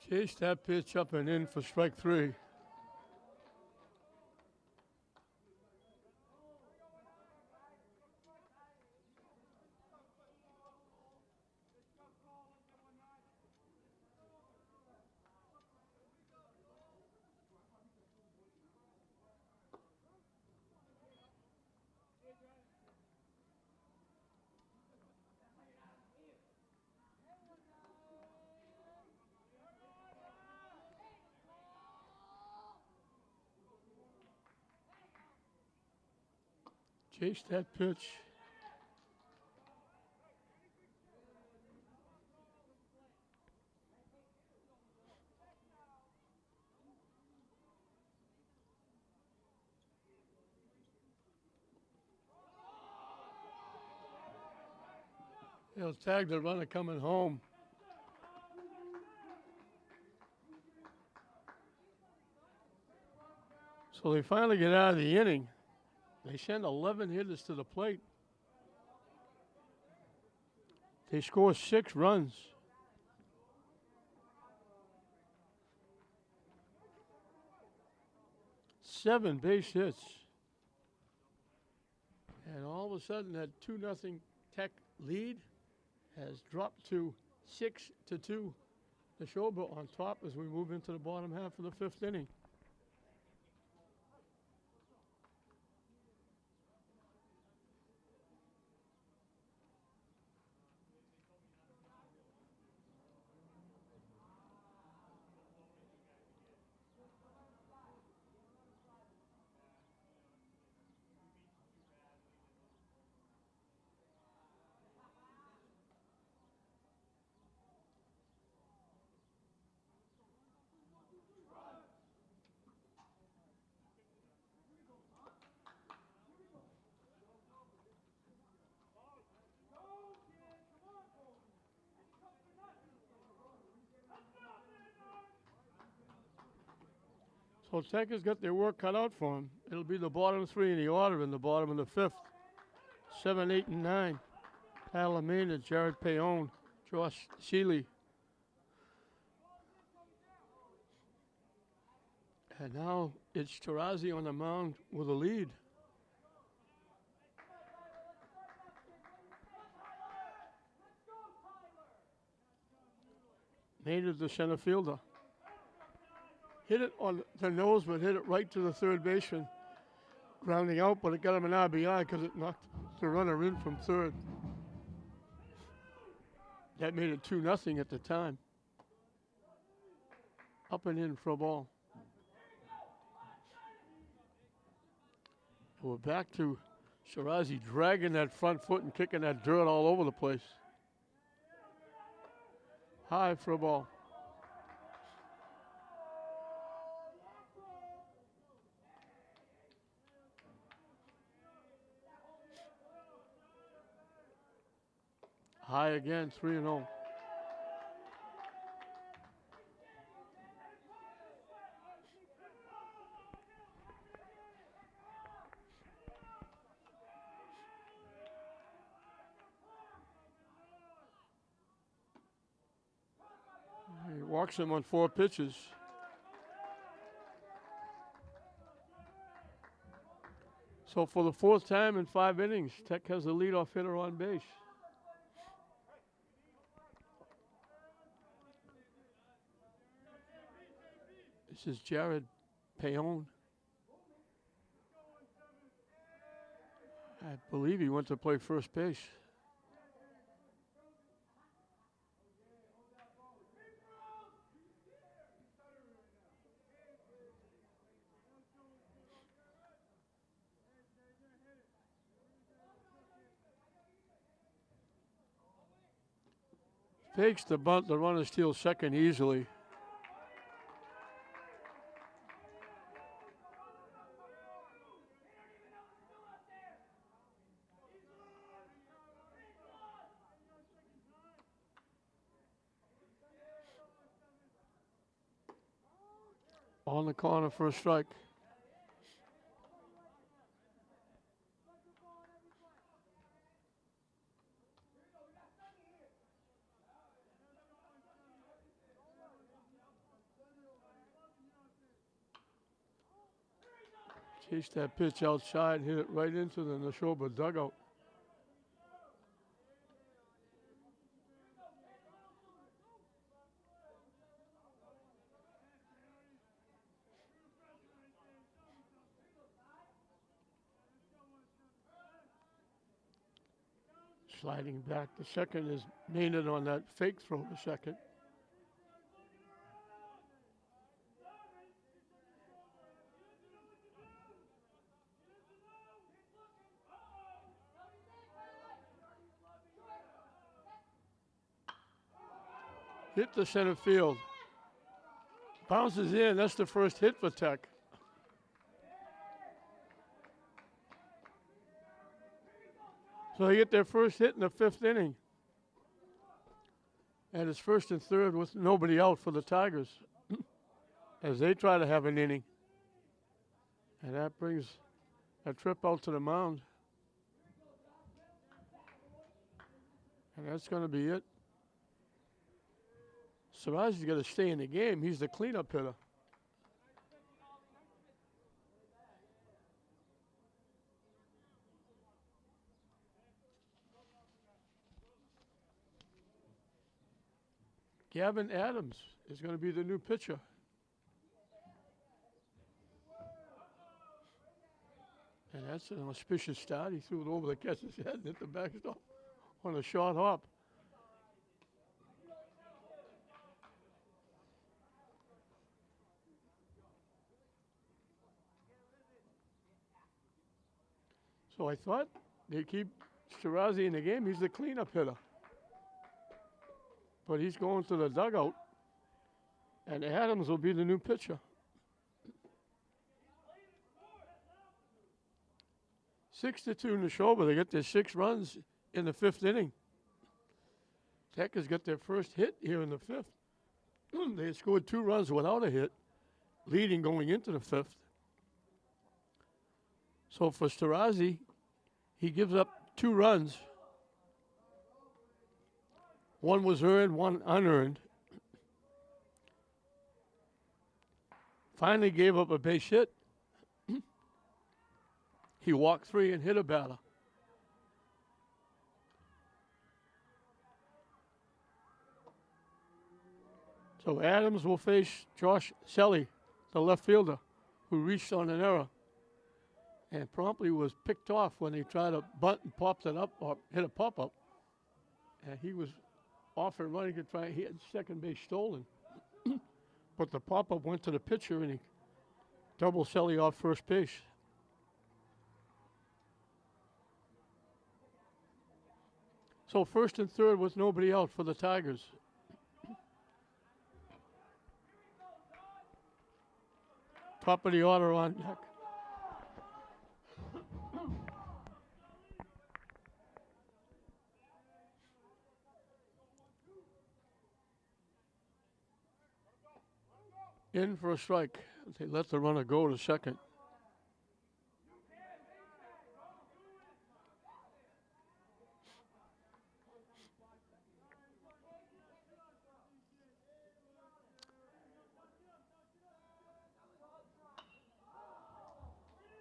Chase that pitch up and in for strike 3. Chase that pitch. They'll tag the runner coming home. So they finally get out of the inning. They send 11 hitters to the plate. They score 6 runs. Seven base hits. And all of a sudden that 2-0 Tech lead has dropped to 6-2. Nashoba on top as we move into the bottom half of the 5th inning. So Tech has got their work cut out for them. It'll be the bottom 3 in the order in the bottom of the 5th. 7, 8, and 9. Palomina, Jared Payon, Josh Seeley. And now it's Tarazi on the mound with a lead. Made it the center fielder. Hit it on the nose, but hit it right to the third baseman. Grounding out, but it got him an RBI because it knocked the runner in from third. That made it 2-0 at the time. Up and in for a ball. We're back to Shirazi dragging that front foot and kicking that dirt all over the place. High for a ball. High again, 3-0. He walks him on 4 pitches. So for the 4th time in 5 innings, Tech has the leadoff hitter on base. This is Jared Payon. I believe he went to play first base. Fakes the bunt, the runner steals second easily. On the corner for a strike. Chased that pitch outside, hit it right into the Nashoba dugout. Sliding back to second is Maynard on that fake throw to second. Hit the center field. Bounces in. That's the first hit for Tech. So they get their first hit in the 5th inning. And it's 1st and 3rd with nobody out for the Tigers as they try to have an inning. And that brings a trip out to the mound. And that's going to be it. Sarazi's got to stay in the game. He's the cleanup hitter. Gavin Adams is going to be the new pitcher. And that's an auspicious start. He threw it over the catcher's head and hit the backstop on a short hop. So I thought they keep Shirazi in the game. He's the cleanup hitter. But he's going to the dugout, and Adams will be the new pitcher. 6-2 Nashoba. They get their 6 runs in the 5th inning. Tech has got their first hit here in the 5th. They had scored 2 runs without a hit, leading going into the 5th. So for Shirazi, he gives up 2 runs. 1 was earned, 1 unearned. Finally gave up a base hit. He walked 3 and hit a batter. So Adams will face Josh Selly, the left fielder, who reached on an error and promptly was picked off when he tried to bunt and popped it up or hit a pop-up. And he was off and running to try. He had second base stolen. But the pop-up went to the pitcher and he doubled Selly off first base. So 1st and 3rd with nobody out for the Tigers. Top of the order on deck. In for a strike. They let the runner go to second.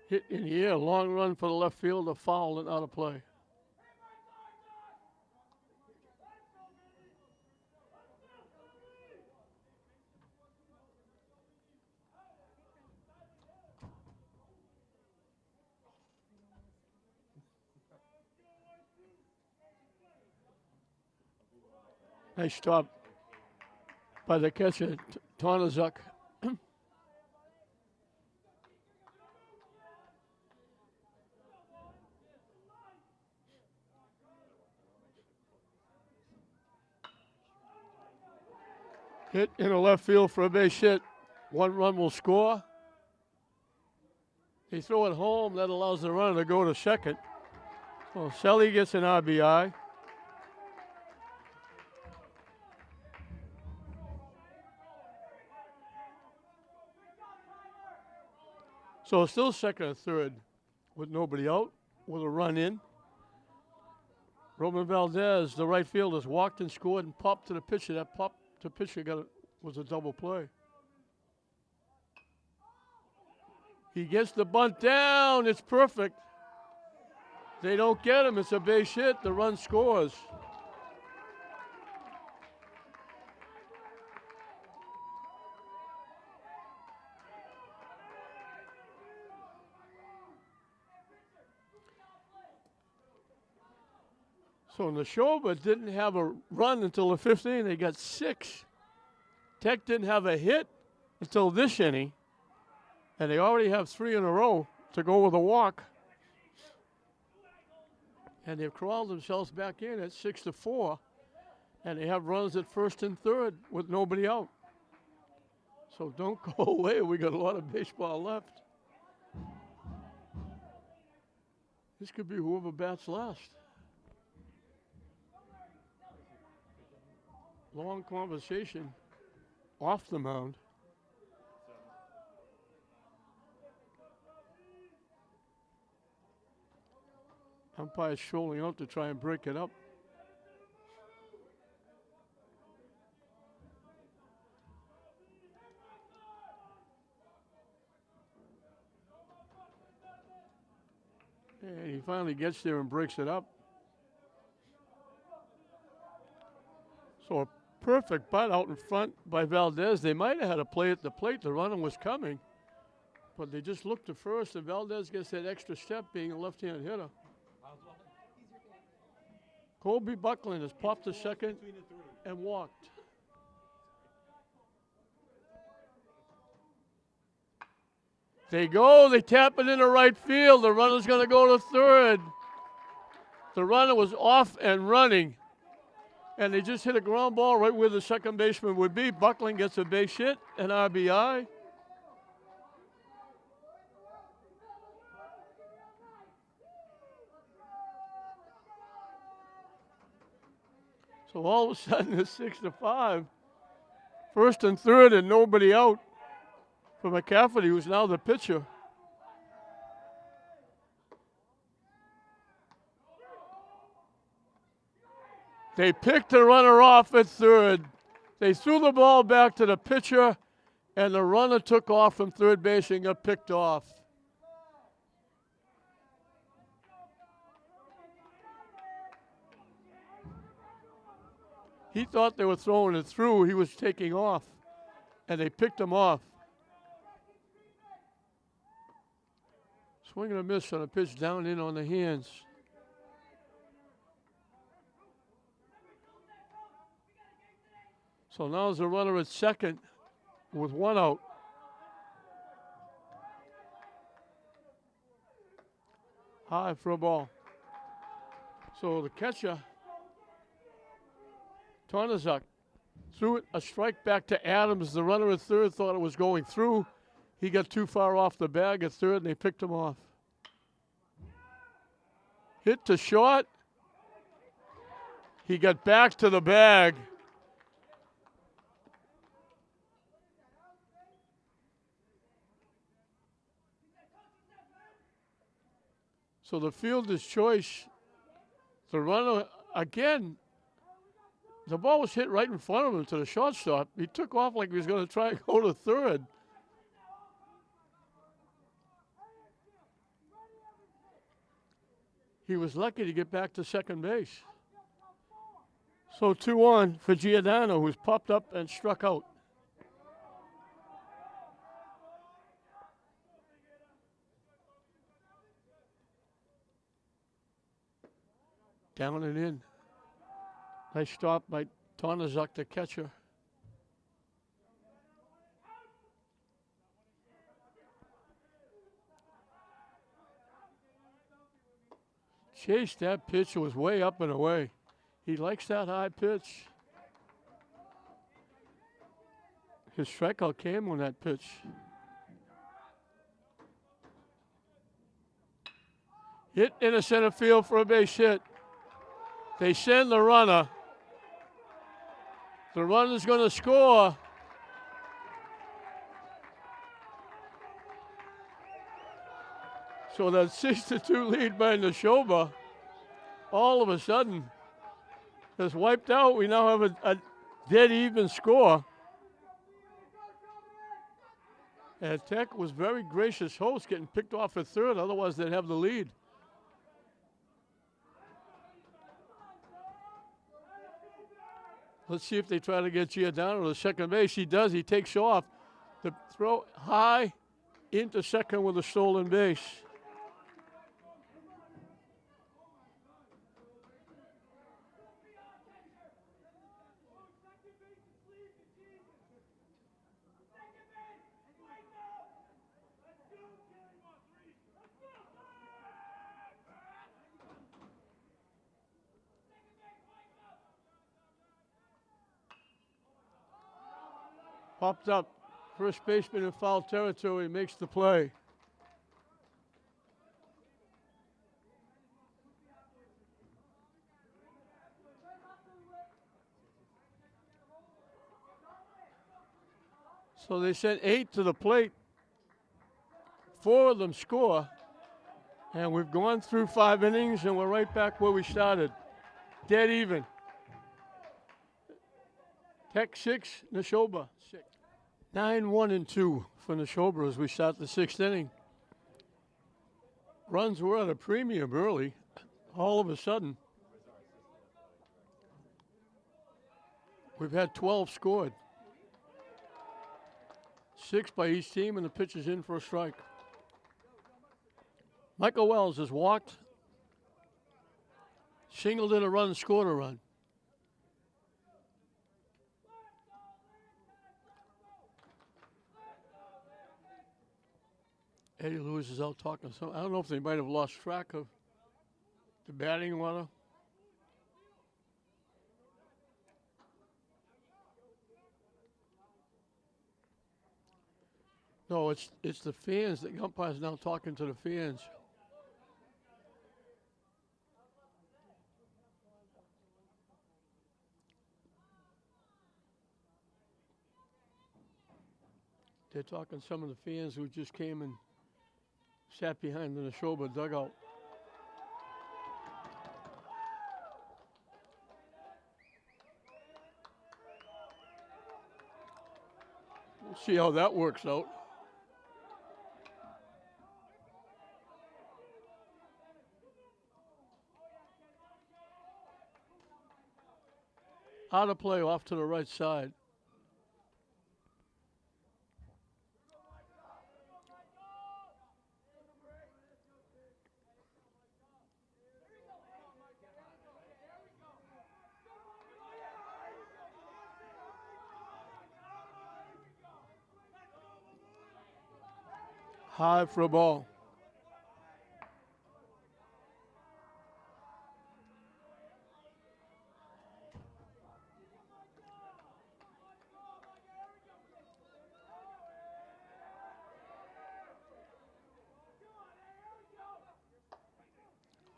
Hit in the air, long run for the left field, a foul and out of play. Nice stop by the catcher, Tonazuk. Hit in the left field for a base hit. 1 run will score. They throw it home. That allows the runner to go to second. So Selly gets an RBI. So it's still 2nd and 3rd with nobody out, with a run in. Roman Valdez, the right fielder, has walked and scored and popped to the pitcher. That pop to pitcher was a double play. He gets the bunt down. It's perfect. They don't get him. It's a base hit. The run scores. So Nashoba didn't have a run until the 5th inning. They got 6. Tech didn't have a hit until this inning. And they already have 3 in a row to go with a walk. And they've crawled themselves back in at 6-4. And they have runners at first and third with nobody out. So don't go away. We got a lot of baseball left. This could be whoever bats last. Long conversation off the mound. Umpire's strolling out to try and break it up. And he finally gets there and breaks it up. So a perfect butt out in front by Valdez. They might have had a play at the plate. The runner was coming. But they just looked to first, and Valdez gets that extra step being a left-hand hitter. Colby Buckland has popped to second and walked. They go, they tap it into right field. The runner's going to go to third. The runner was off and running. And they just hit a ground ball right where the second baseman would be. Buckland gets a base hit, an RBI. So all of a sudden it's 6-5. First and third and nobody out for McCafferty, who's now the pitcher. They picked the runner off at third. They threw the ball back to the pitcher, and the runner took off from third base and got picked off. He thought they were throwing it through. He was taking off, and they picked him off. Swing and a miss on a pitch down in on the hands. So now there's a runner at second with one out. High for a ball. So the catcher, Tornazuk, threw it a strike back to Adams. The runner at third thought it was going through. He got too far off the bag at third, and they picked him off. Hit to short. He got back to the bag. So the fielder's choice, the runner, again, the ball was hit right in front of him to the shortstop. He took off like he was going to try and go to third. He was lucky to get back to second base. So 2-1 for Giordano, who's popped up and struck out. Down and in. Nice stop by Tornazuk, the catcher. Chased that pitch. It was way up and away. He likes that high pitch. His strikeout came on that pitch. Hit into center field for a base hit. They send the runner. The runner's going to score. So that 6-2 lead by Nashoba, all of a sudden, is wiped out. We now have a dead even score. And Tech was very gracious host, getting picked off at third. Otherwise, they'd have the lead. Let's see if they try to get Giordano to second base. He does. He takes off. The throw high into second with a stolen base. Popped up. First baseman in foul territory makes the play. So they sent 8 to the plate. 4 of them score. And we've gone through 5 innings, and we're right back where we started. Dead even. Tech 6, Nashoba 6. 9-1-2 for Nashoba as we start the 6th inning. Runs were at a premium early. All of a sudden, we've had 12 scored. 6 by each team, and the pitch is in for a strike. Michael Wells has walked, singled in a run, scored a run. Eddie Lewis is out talking. So I don't know if they might have lost track of the batting order. No, it's the fans. The umpire's now talking to the fans. They're talking to some of the fans who just came and sat behind the Nashoba dugout. We'll see how that works out. Out of play off to the right side. High for a ball.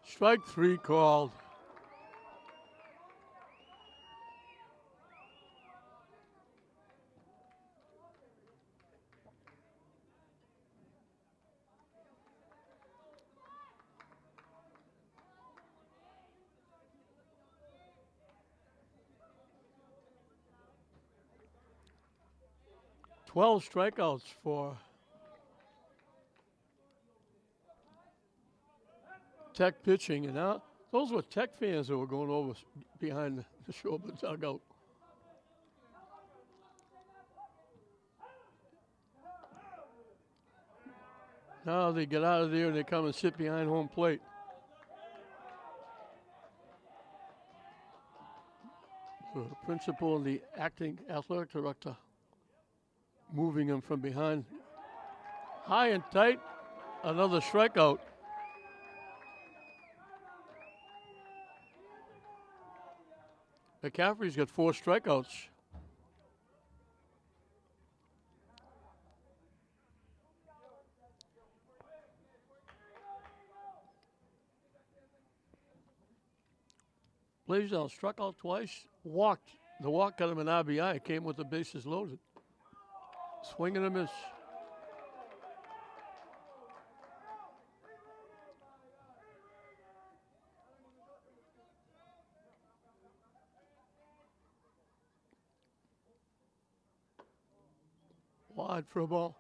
Strike 3 called. Twelve strikeouts for Tech pitching, and now those were Tech fans that were going over behind the Nashoba dugout. Now they get out of there and they come and sit behind home plate. The principal and the acting athletic director moving him from behind. High and tight, another strikeout. McCaffrey's got 4 strikeouts. Blaisdell struck out twice, walked. The walk got him an RBI, came with the bases loaded. Swing and a miss. Wide for a ball.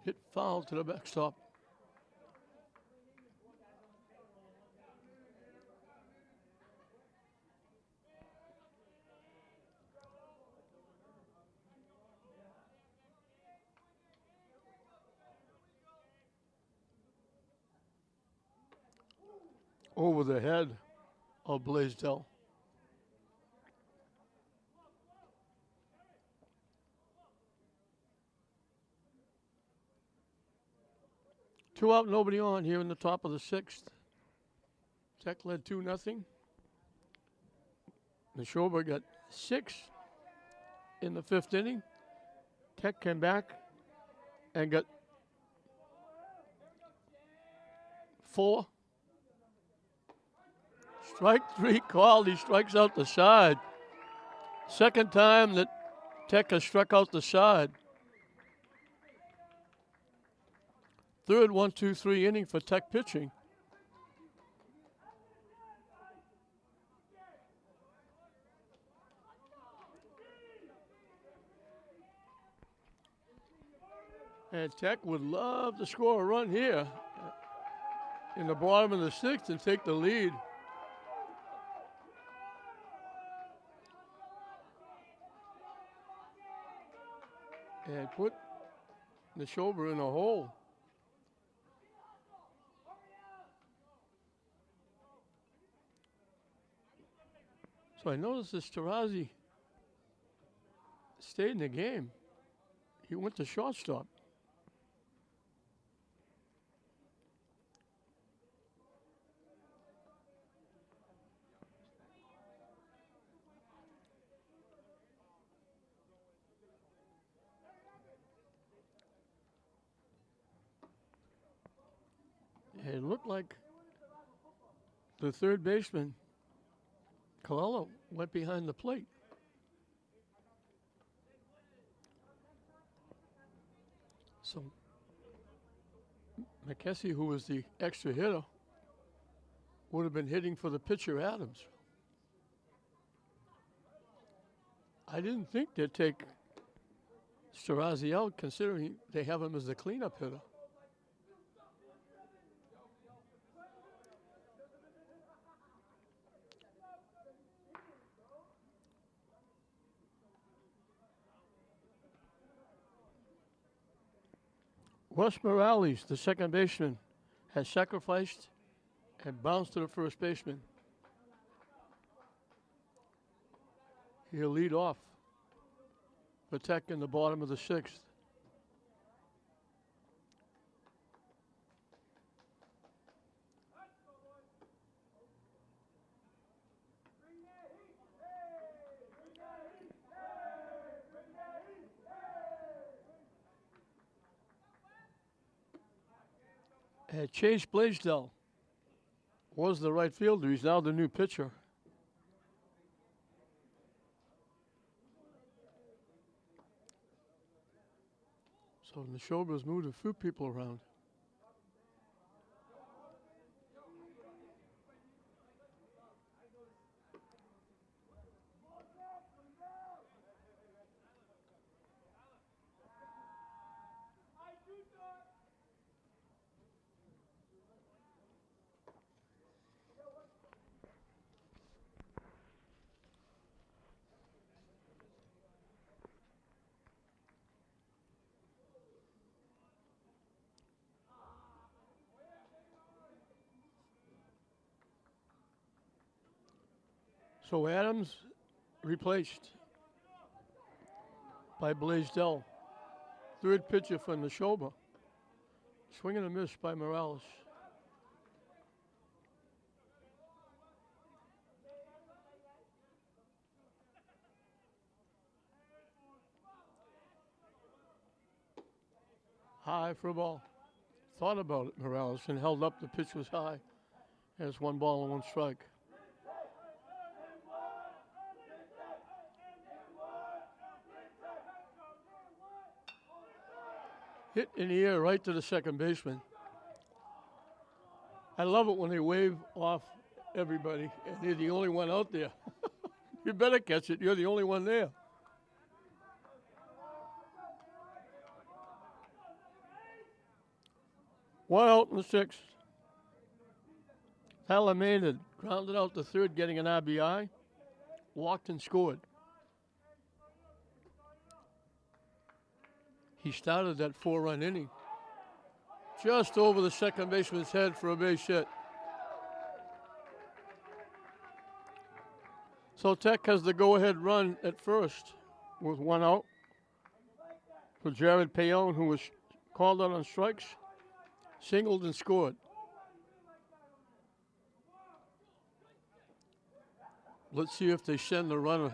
Hit foul to the backstop. Over the head of Blaisdell. 2 out, nobody on here in the top of the 6th. Tech led 2-0. Nashoba got 6 in the 5th inning. Tech came back and got 4. Strike 3 called. He strikes out the side. Second time that Tech has struck out the side. Third 1-2-3 inning for Tech pitching. And Tech would love to score a run here in the bottom of the 6th and take the lead. And put Nashoba in a hole. So I noticed this Tarazi stayed in the game. He went to shortstop. It looked like the third baseman, Colella, went behind the plate. So McKessie, who was the extra hitter, would have been hitting for the pitcher, Adams. I didn't think they'd take Starazi out, considering they have him as the cleanup hitter. Wes Morales, the second baseman, has sacrificed and bounced to the first baseman. He'll lead off for Tech in the bottom of the 6th. And Chase Blaisdell was the right fielder. He's now the new pitcher. So Nashoba's moved a few people around. So Adams replaced by Blaisdell. Third pitcher for Nashoba. Swing and a miss by Morales. High for a ball. Thought about it, Morales, and held up. The pitch was high. There's 1 ball and 1 strike. Hit in the air right to the second baseman. I love it when they wave off everybody and you're the only one out there. You better catch it. You're the only one there. One out in the 6th. Tyler Maynard grounded out the third, getting an RBI. Walked and scored. He started that 4-run inning just over the second baseman's head for a base hit. So Tech has the go-ahead run at first with 1 out for Jared Payon, who was called out on strikes. Singled and scored. Let's see if they send the runner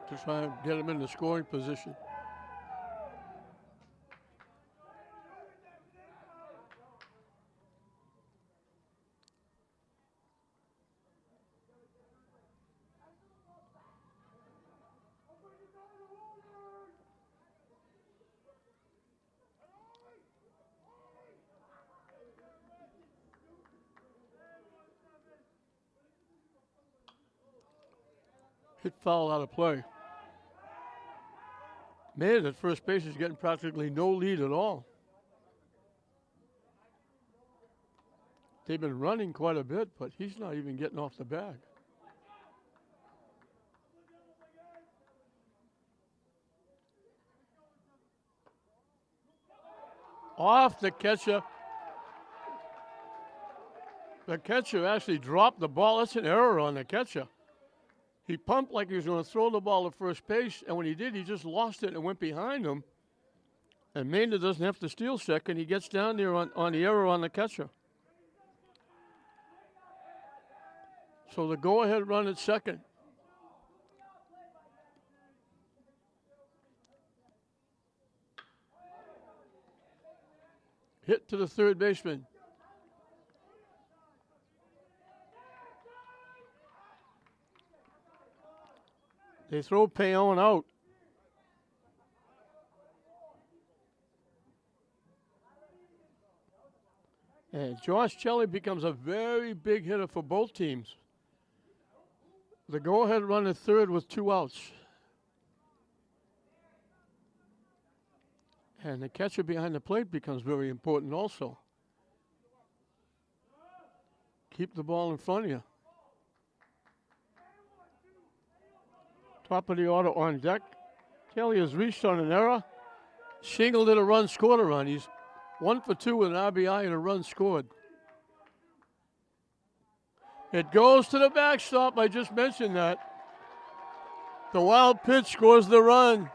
to try and get him in the scoring position. Hit foul out of play. Man, at first base is getting practically no lead at all. They've been running quite a bit, but he's not even getting off the bag. Off the catcher. The catcher actually dropped the ball. That's an error on the catcher. He pumped like he was going to throw the ball to first base, and when he did, he just lost it and went behind him. And Maynard doesn't have to steal second. He gets down there on the error on the catcher. So the go-ahead run at second. Hit to the third baseman. They throw Payon out. And Josh Kelly becomes a very big hitter for both teams. The go-ahead run at third with 2 outs. And the catcher behind the plate becomes very important also. Keep the ball in front of you. Top of the order on deck. Kelly has reached on an error. Singled in a run, scored a run. He's 1 for 2 with an RBI and a run scored. It goes to the backstop. I just mentioned that. The wild pitch scores the run.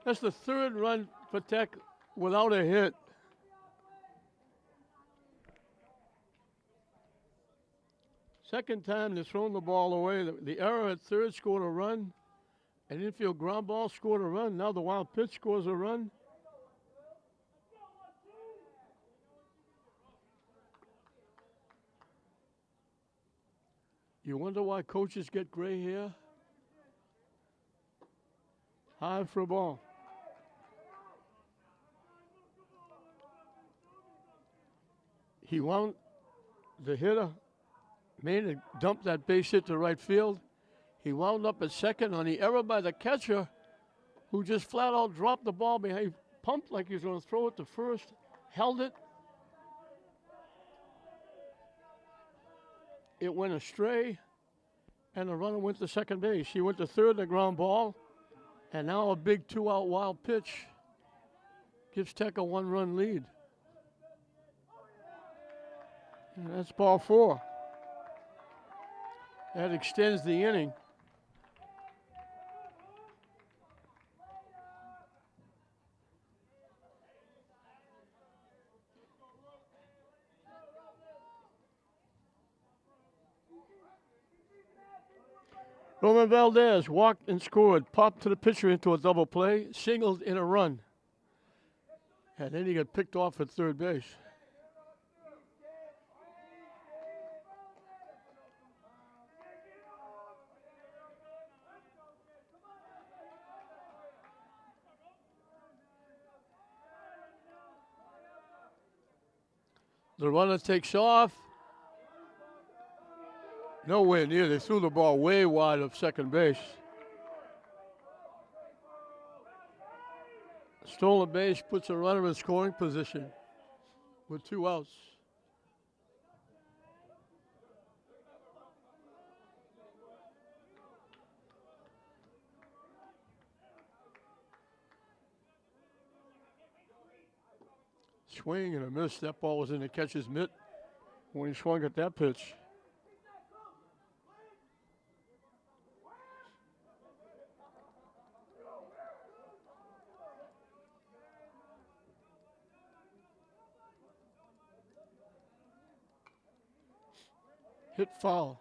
That's the third run for Tech without a hit. Second time they've thrown the ball away. The error at third scored a run. An infield ground ball scored a run. Now the wild pitch scores a run. You wonder why coaches get gray hair? High for a ball. He wound the hitter. Maynard dumped that base hit to right field. He wound up at second on the error by the catcher, who just flat out dropped the ball behind. He pumped like he was going to throw it to first, held it. It went astray, and the runner went to second base. He went to third, the ground ball, and now a big 2-out wild pitch gives Tech a 1-run lead. And that's ball 4. That extends the inning. Roman Valdez walked and scored, popped to the pitcher into a double play, singled in a run. And then he got picked off at third base. The runner takes off. Nowhere near. They threw the ball way wide of second base. Stolen base puts a runner in scoring position with 2 outs. Swing and a miss. That ball was in the catcher's mitt when he swung at that pitch. Hit foul.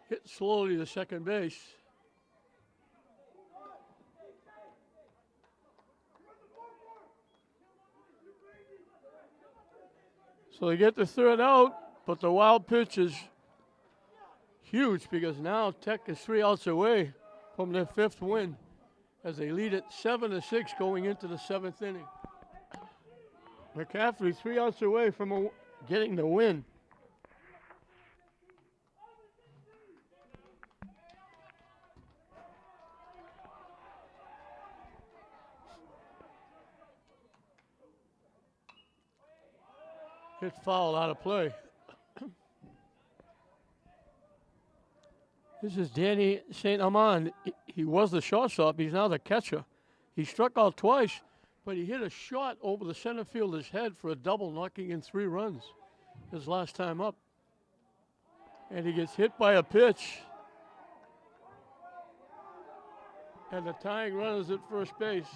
Hit slowly to second base. So they get the third out, but the wild pitch is huge because now Tech is 3 outs away from their 5th win as they lead it 7-6 going into the 7th inning. McCaffrey 3 outs away from getting the win. Hit foul out of play. This is Danny St. Amand. He was the shortstop. He's now the catcher. He struck out twice, but he hit a shot over the center fielder's head for a double, knocking in 3 runs his last time up. And he gets hit by a pitch. And the tying run is at first base.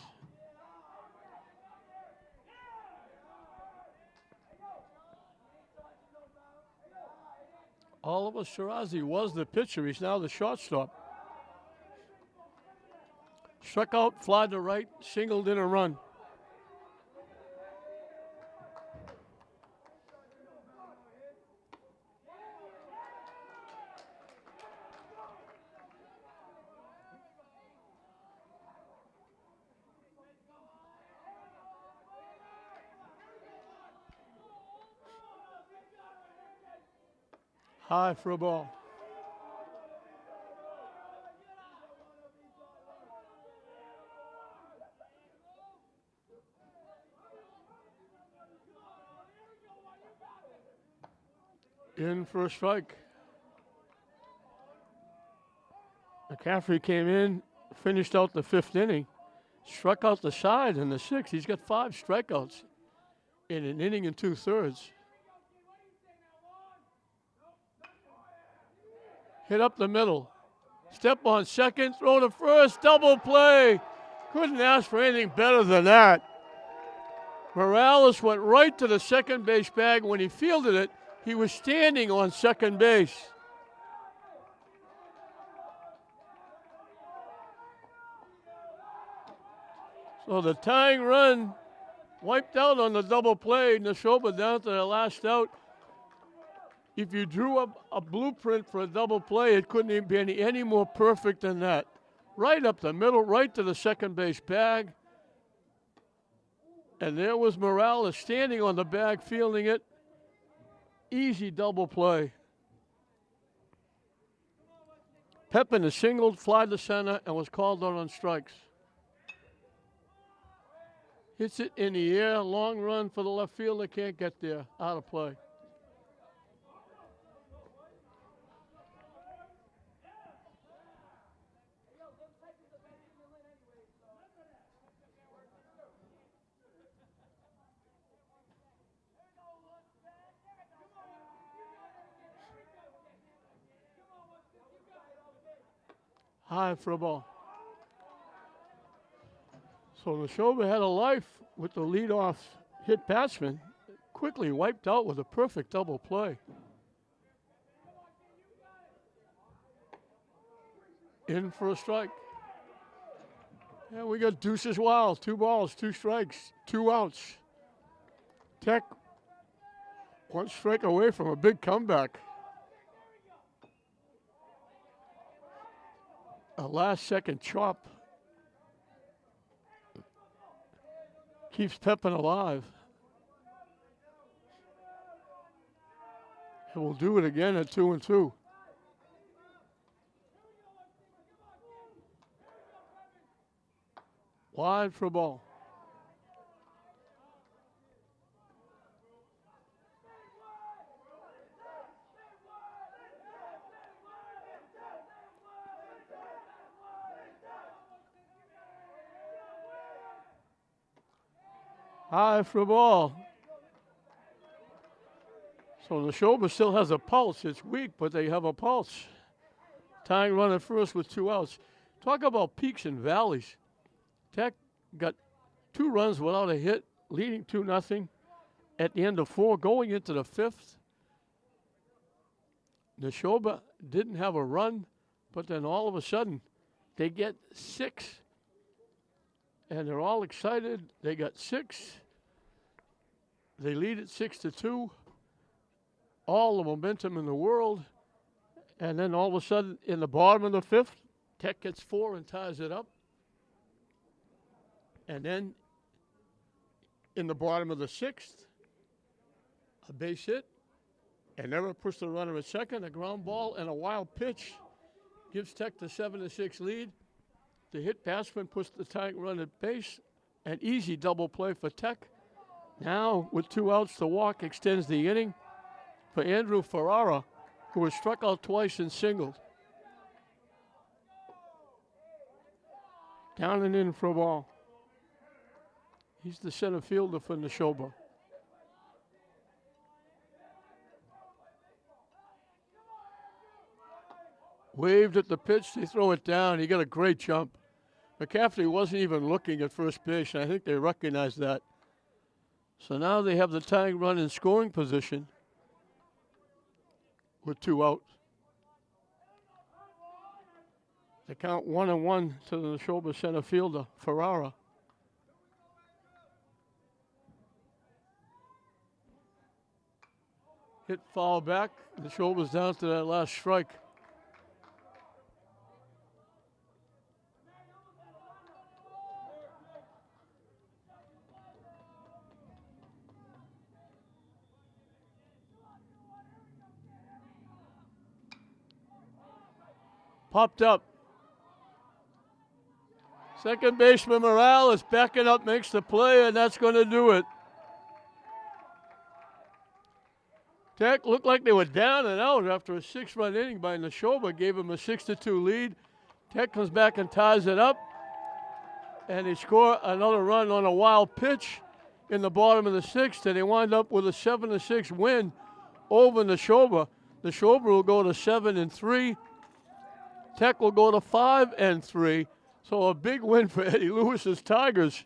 Oliver Shirazi was the pitcher. He's now the shortstop. Struck out, fly to right, singled in a run. High for a ball. In for a strike. McCaffrey came in, finished out the 5th inning, struck out the side in the 6th. He's got 5 strikeouts in an inning and 2/3. Hit up the middle. Step on second, throw to first, double play. Couldn't ask for anything better than that. Morales went right to the second base bag. When he fielded it, he was standing on second base. So the tying run wiped out on the double play. Nashoba down to the last out. If you drew up a blueprint for a double play, it couldn't even be any more perfect than that. Right up the middle, right to the second base bag. And there was Morales standing on the bag, fielding it. Easy double play. Pepin is singled, fly to center, and was called out on strikes. Hits it in the air, long run for the left fielder, can't get there, out of play. High for a ball. So Nashoba had a life with the leadoff hit batsman. Quickly wiped out with a perfect double play. In for a strike. And we got deuces wild. 2 balls, 2 strikes, 2 outs. Tech 1 strike away from a big comeback. A last-second chop keeps Pepin alive. And we'll do it again at 2-2. Wide for a ball. High for a ball. So Nashoba still has a pulse. It's weak, but they have a pulse. Tying run at first with 2 outs. Talk about peaks and valleys. Tech got 2 runs without a hit, leading 2-0 at the end of 4, going into the 5th. Nashoba didn't have a run, but then all of a sudden they get 6. And they're all excited. They got 6. They lead it 6-2. All the momentum in the world. And then all of a sudden, in the bottom of the 5th, Tech gets 4 and ties it up. And then in the bottom of the 6th, a base hit. And never pushed the runner at second. A ground ball and a wild pitch gives Tech the 7-6 lead. The hit batsman puts the tying run at base. An easy double play for Tech. Now, with 2 outs, the walk extends the inning for Andrew Ferrara, who has struck out twice and singled. Down and in for a ball. He's the center fielder for Nashoba. Waved at the pitch, they throw it down. He got a great jump. McCaffrey wasn't even looking at first base, and I think they recognized that. So now they have the tying run in scoring position with 2 out. They count 1-1 to the Nashoba center fielder, Ferrara. Hit foul back. Nashoba's down to that last strike. Popped up. Second baseman Morales backing up, makes the play, and that's going to do it. Tech looked like they were down and out after a 6-run inning by Nashoba, gave him a 6-2 lead. Tech comes back and ties it up, and they score another run on a wild pitch in the bottom of the 6th, and they wind up with a 7-6 win over Nashoba. Nashoba will go to 7-3. Tech will go to 5-3. So a big win for Eddie Lewis's Tigers.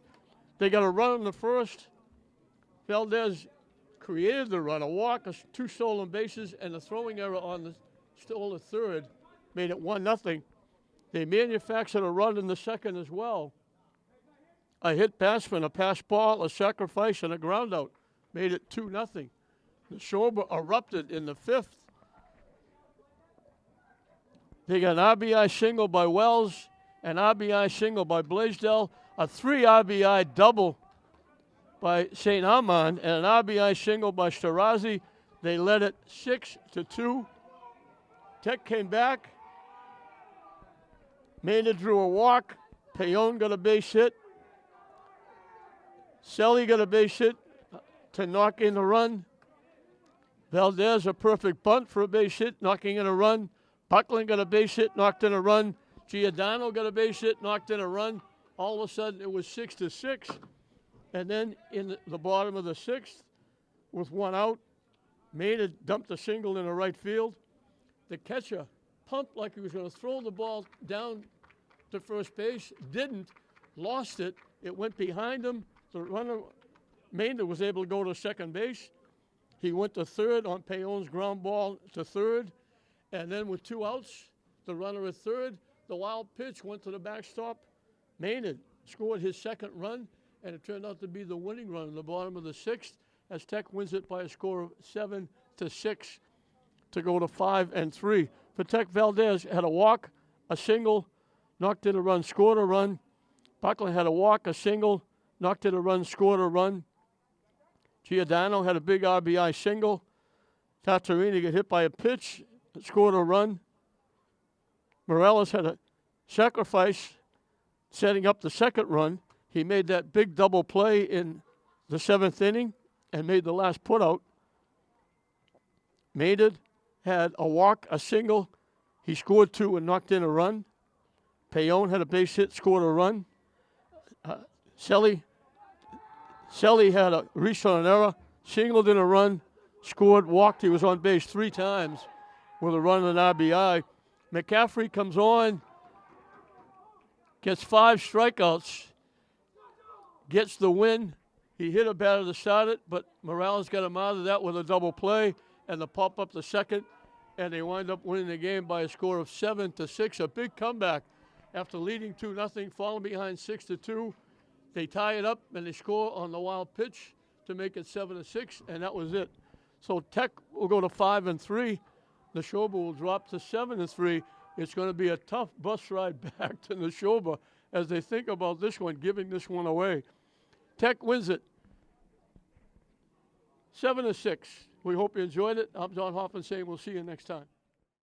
They got a run in the first. Valdez created the run, a walk, 2 stolen bases, and a throwing error on the stolen third made it 1-0. They manufactured a run in the second as well. A hit batsman, a pass ball, a sacrifice, and a ground out made it 2-0. Nashoba erupted in the 5th. They got an RBI single by Wells, an RBI single by Blaisdell, a 3 RBI double by St. Armand, and an RBI single by Starazi. They led it 6-2. Tech came back. Maynard drew a walk. Payon got a base hit. Selly got a base hit to knock in the run. Valdez, a perfect bunt for a base hit, knocking in a run. Buckland got a base hit, knocked in a run. Giordano got a base hit, knocked in a run. All of a sudden, it was 6-6. And then in the bottom of the 6th, with 1 out, Maynard dumped a single in the right field. The catcher pumped like he was going to throw the ball down to first base, didn't, lost it. It went behind him. The runner, Maynard, was able to go to second base. He went to third on Payon's ground ball to third. And then with 2 outs, the runner at third, the wild pitch went to the backstop. Maynard scored his second run, and it turned out to be the winning run in the bottom of the 6th as Tech wins it by a score of 7-6 to go to 5-3. For Tech, Valdez had a walk, a single, knocked in a run, scored a run. Buckland had a walk, a single, knocked in a run, scored a run. Giordano had a big RBI single. Tatarini got hit by a pitch, scored a run. Morales had a sacrifice setting up the second run. He made that big double play in the 7th inning and made the last putout. Maynard had a walk, a single. He scored 2 and knocked in a run. Payon had a base hit, scored a run. Selly Selly had a reach on an error, singled in a run, scored, walked. He was on base 3 times with a run and an RBI. McCaffrey comes on, gets 5 strikeouts, gets the win. He hit a batter to start it, but Morales got him out of that with a double play and the pop up to second, and they wind up winning the game by a score of 7-6. A big comeback after leading 2-0, falling behind 6-2. They tie it up and they score on the wild pitch to make it 7-6, and that was it. So Tech will go to 5-3. Nashoba will drop to 7-3. It's going to be a tough bus ride back to Nashoba as they think about this one, giving this one away. Tech wins it 7-6. We hope you enjoyed it. I'm John Hoffman saying we'll see you next time.